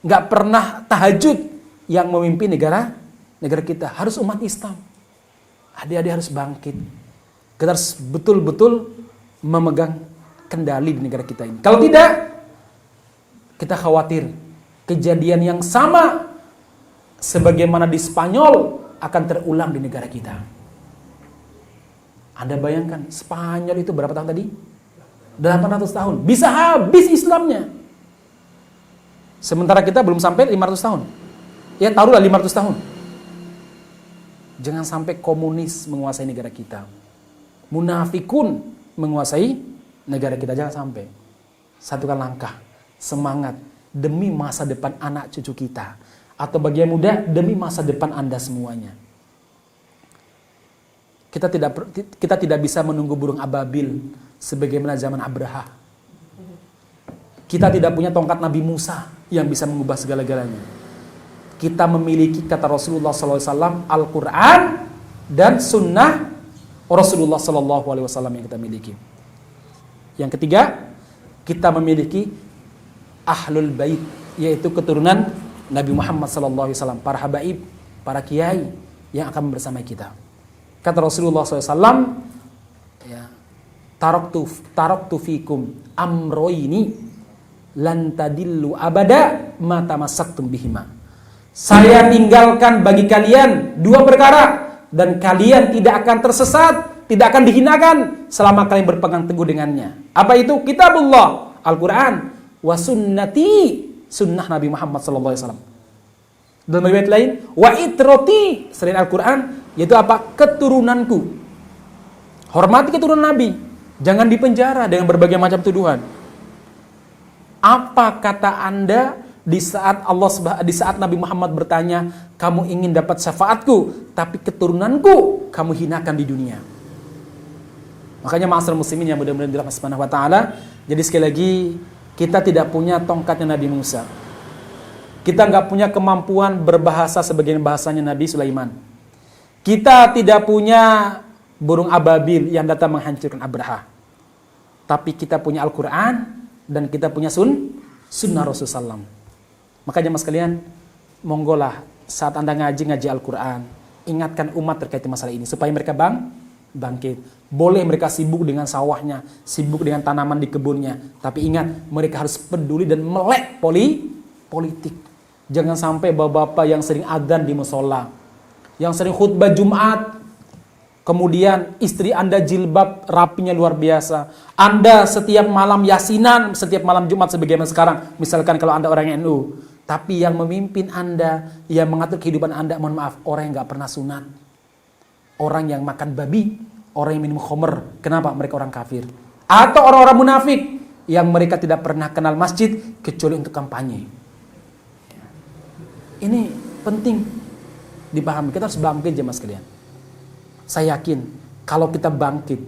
gak pernah tahajud yang memimpin negara kita. Harus umat Islam. Adik-adik harus bangkit. Kita harus betul-betul memegang kendali di negara kita ini. Kalau tidak, Kita khawatir kejadian yang sama sebagaimana di Spanyol akan terulang di negara kita. Anda bayangkan, Spanyol itu berapa tahun tadi? 800 tahun. Bisa habis Islamnya. Sementara kita belum sampai 500 tahun. Ya taruhlah 500 tahun. Jangan sampai komunis menguasai negara kita. Munafikun menguasai negara kita. Jangan sampai. Satukan langkah, semangat demi masa depan anak cucu kita, atau bagi yang muda demi masa depan Anda semuanya. Kita tidak bisa menunggu burung ababil sebagaimana zaman Abraha. Kita tidak punya tongkat Nabi Musa yang bisa mengubah segala-galanya. Kita memiliki kata Rasulullah SAW, Al-Quran dan Sunnah Rasulullah SAW yang kita miliki. Yang ketiga, kita memiliki Ahlul Bait, yaitu keturunan Nabi Muhammad SAW, para habaib, para kiai yang akan bersama kita. Kata Rasulullah SAW, ya, taraktu fikum amroini lan tadillu abada ma tamassaktum bihima. Saya tinggalkan bagi kalian dua perkara dan kalian tidak akan tersesat, tidak akan dihinakan selama kalian berpegang teguh dengannya. Apa itu? Kitabullah, Al-Quran, wa sunnati, sunnah Nabi Muhammad SAW. Dalam riwayat lain, wa itroti, selain Al-Quran, yaitu apa? Keturunanku. Hormati keturunan Nabi. Jangan dipenjara dengan berbagai macam tuduhan. Apa kata Anda di saat Nabi Muhammad bertanya, kamu ingin dapat syafaatku, tapi keturunanku kamu hinakan di dunia? Makanya ma'asyiral muslimin yang mudah-mudahan dirahmati Subhanahu wa taala. Jadi sekali lagi, kita tidak punya tongkatnya Nabi Musa. Kita nggak punya kemampuan berbahasa sebagaimana bahasanya Nabi Sulaiman. Kita tidak punya burung ababil yang datang menghancurkan Abraha. Tapi kita punya Al-Quran dan kita punya sunnah Rasulullah SAW. Makanya mas kalian, monggolah saat Anda ngaji Al-Quran, ingatkan umat terkait masalah ini supaya mereka bangkit. Boleh mereka sibuk dengan sawahnya, sibuk dengan tanaman di kebunnya, tapi ingat, mereka harus peduli dan melek politik. Jangan sampai bapak-bapak yang sering adzan di musola, yang sering khutbah Jumat, kemudian istri Anda jilbab rapinya luar biasa, Anda setiap malam yasinan, setiap malam Jumat sebagaimana sekarang, misalkan kalau Anda orang NU, tapi yang memimpin Anda, yang mengatur kehidupan Anda, mohon maaf, orang yang gak pernah sunat, orang yang makan babi, orang yang minum khamr. Kenapa? Mereka orang kafir. Atau orang-orang munafik yang mereka tidak pernah kenal masjid kecuali untuk kampanye. Ini penting dipahami. Kita harus bangkit jemaah sekalian. Saya yakin kalau kita bangkit,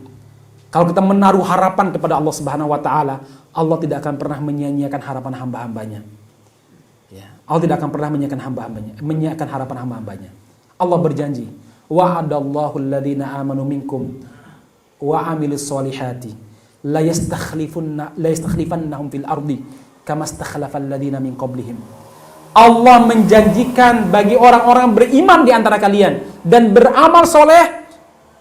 kalau kita menaruh harapan kepada Allah Subhanahu wa taala, Allah tidak akan pernah menyia-nyiakan harapan hamba-hambanya. Ya, Allah tidak akan pernah menyiakan harapan hamba-hambanya. Allah berjanji, wa'adallahu alladhina amanu minkum wa 'amilus solihati la yastakhlifannahum fil ardi kama istakhlafal ladzina min qablihim. Allah menjanjikan bagi orang-orang beriman di antara kalian dan beramal soleh,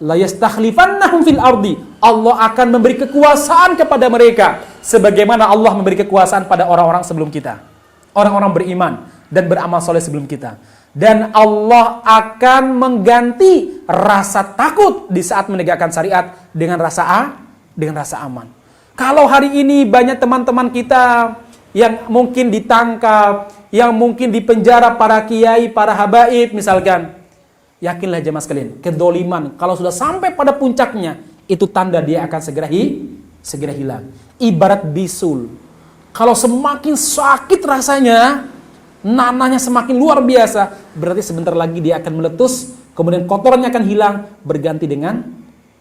la yastakhlifannahum fil ardi. Allah akan memberi kekuasaan kepada mereka sebagaimana Allah memberi kekuasaan pada orang-orang sebelum kita. Orang-orang beriman dan beramal soleh sebelum kita. Dan Allah akan mengganti rasa takut di saat menegakkan syariat dengan rasa aman. Kalau hari ini banyak teman-teman kita yang mungkin ditangkap, yang mungkin dipenjara, para kiai, para habaib misalkan, yakinlah jemaah sekalian, kedoliman kalau sudah sampai pada puncaknya, itu tanda dia akan segera hilang. Ibarat bisul, kalau semakin sakit rasanya, nanahnya semakin luar biasa, berarti sebentar lagi dia akan meletus, kemudian kotorannya akan hilang, berganti dengan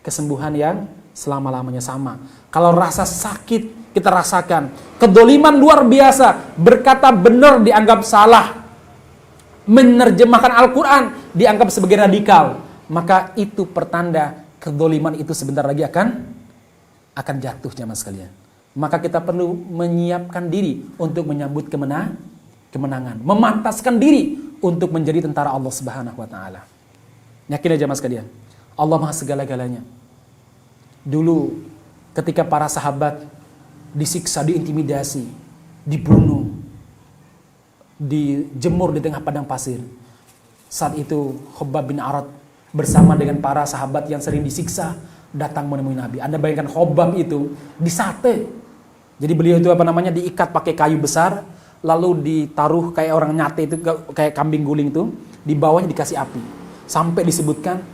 kesembuhan yang selama-lamanya sama. Kalau rasa sakit kita rasakan, kedoliman luar biasa, berkata benar dianggap salah, menerjemahkan Al-Quran dianggap sebagai radikal, maka itu pertanda kedoliman itu sebentar lagi akan jatuh jemaah sekalian. Maka kita perlu menyiapkan diri untuk menyambut kemenangan, memantaskan diri untuk menjadi tentara Allah Subhanahu wa taala. Yakin aja mas sekalian, Allah Maha segala-galanya. Dulu ketika para sahabat disiksa, diintimidasi, dibunuh, dijemur di tengah padang pasir. Saat itu Khabbab bin Arat bersama dengan para sahabat yang sering disiksa datang menemui Nabi. Anda bayangkan Khabbab itu disate. Jadi beliau itu diikat pakai kayu besar, lalu ditaruh kayak orang nyate itu, kayak kambing guling itu, di bawahnya dikasih api. Sampai disebutkan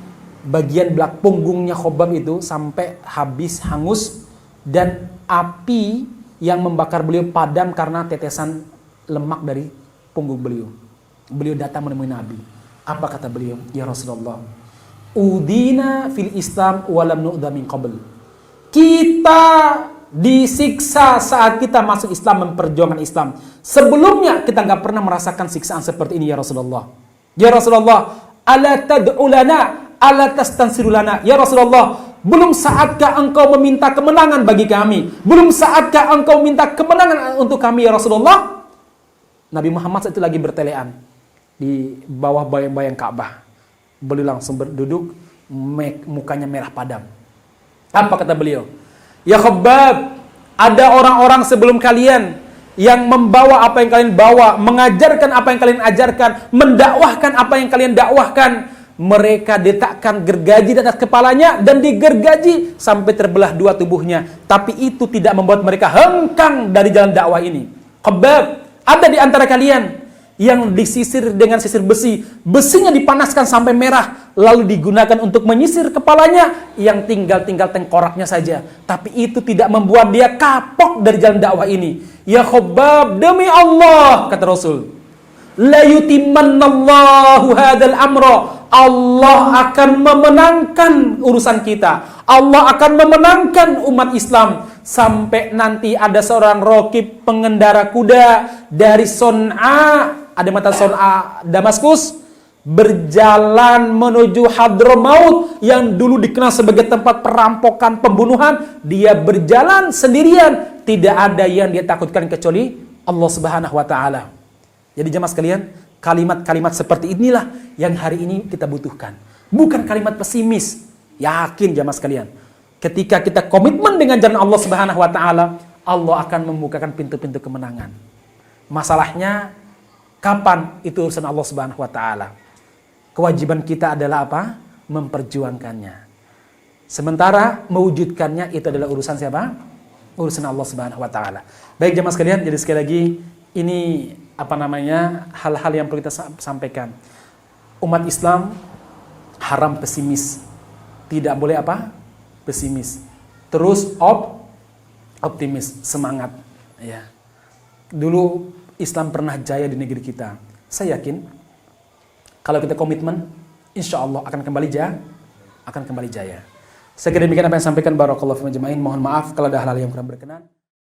bagian belakang punggungnya Khabbab itu sampai habis hangus, dan api yang membakar beliau padam karena tetesan lemak dari punggung beliau. Beliau datang menemui Nabi. Apa kata beliau? Ya Rasulullah, udina fil Islam walam nu'dha min qabl. Kita disiksa saat kita masuk Islam, memperjuangkan Islam. Sebelumnya kita nggak pernah merasakan siksaan seperti ini ya Rasulullah. Ya Rasulullah, ala tad'u lana, ala tastansiru lana. Ya Rasulullah, belum saatkah engkau meminta kemenangan bagi kami? Belum saatkah engkau minta kemenangan untuk kami ya Rasulullah? Nabi Muhammad saat itu lagi bertelean di bawah bayang-bayang Ka'bah. Beliau langsung berduduk, mukanya merah padam. Apa kata beliau? Ya Khabbab, ada orang-orang sebelum kalian yang membawa apa yang kalian bawa, mengajarkan apa yang kalian ajarkan, mendakwahkan apa yang kalian dakwahkan. Mereka diletakkan gergaji di atas kepalanya dan digergaji sampai terbelah dua tubuhnya. Tapi itu tidak membuat mereka hengkang dari jalan dakwah ini. Khabbab, ada di antara kalian yang disisir dengan sisir besi. Besinya dipanaskan sampai merah, lalu digunakan untuk menyisir kepalanya, yang tinggal tengkoraknya saja. Tapi itu tidak membuat dia kapok dari jalan dakwah ini. Ya Khabbab, demi Allah, kata Rasul, la yutimannallahu hadzal amra. Allah akan memenangkan urusan kita. Allah akan memenangkan umat Islam. Sampai nanti ada seorang rokib pengendara kuda dari Son'a, ada mata Son'a Damaskus, berjalan menuju Hadramaut yang dulu dikenal sebagai tempat perampokan, pembunuhan. Dia berjalan sendirian, tidak ada yang dia takutkan kecuali Allah Subhanahu wa taala. Jadi jemaah sekalian, kalimat-kalimat seperti inilah yang hari ini kita butuhkan. Bukan kalimat pesimis. Yakin jemaah sekalian, ketika kita komitmen dengan jalan Allah Subhanahu wa taala, Allah akan membukakan pintu-pintu kemenangan. Masalahnya kapan? Itu urusan Allah Subhanahu wa taala. Kewajiban kita adalah apa? Memperjuangkannya. Sementara mewujudkannya itu adalah urusan siapa? Urusan Allah Subhanahu wa taala. Baik jemaah sekalian, jadi sekali lagi ini hal-hal yang perlu kita sampaikan. Umat Islam haram pesimis. Tidak boleh pesimis. Terus optimis, semangat. Ya. Dulu Islam pernah jaya di negeri kita. Saya yakin kalau kita komitmen, insya Allah akan kembali jaya. Saya kira demikian apa yang sampaikan. Barakallahu fiikum ajma'in. Mohon maaf kalau ada hal-hal yang kurang berkenan.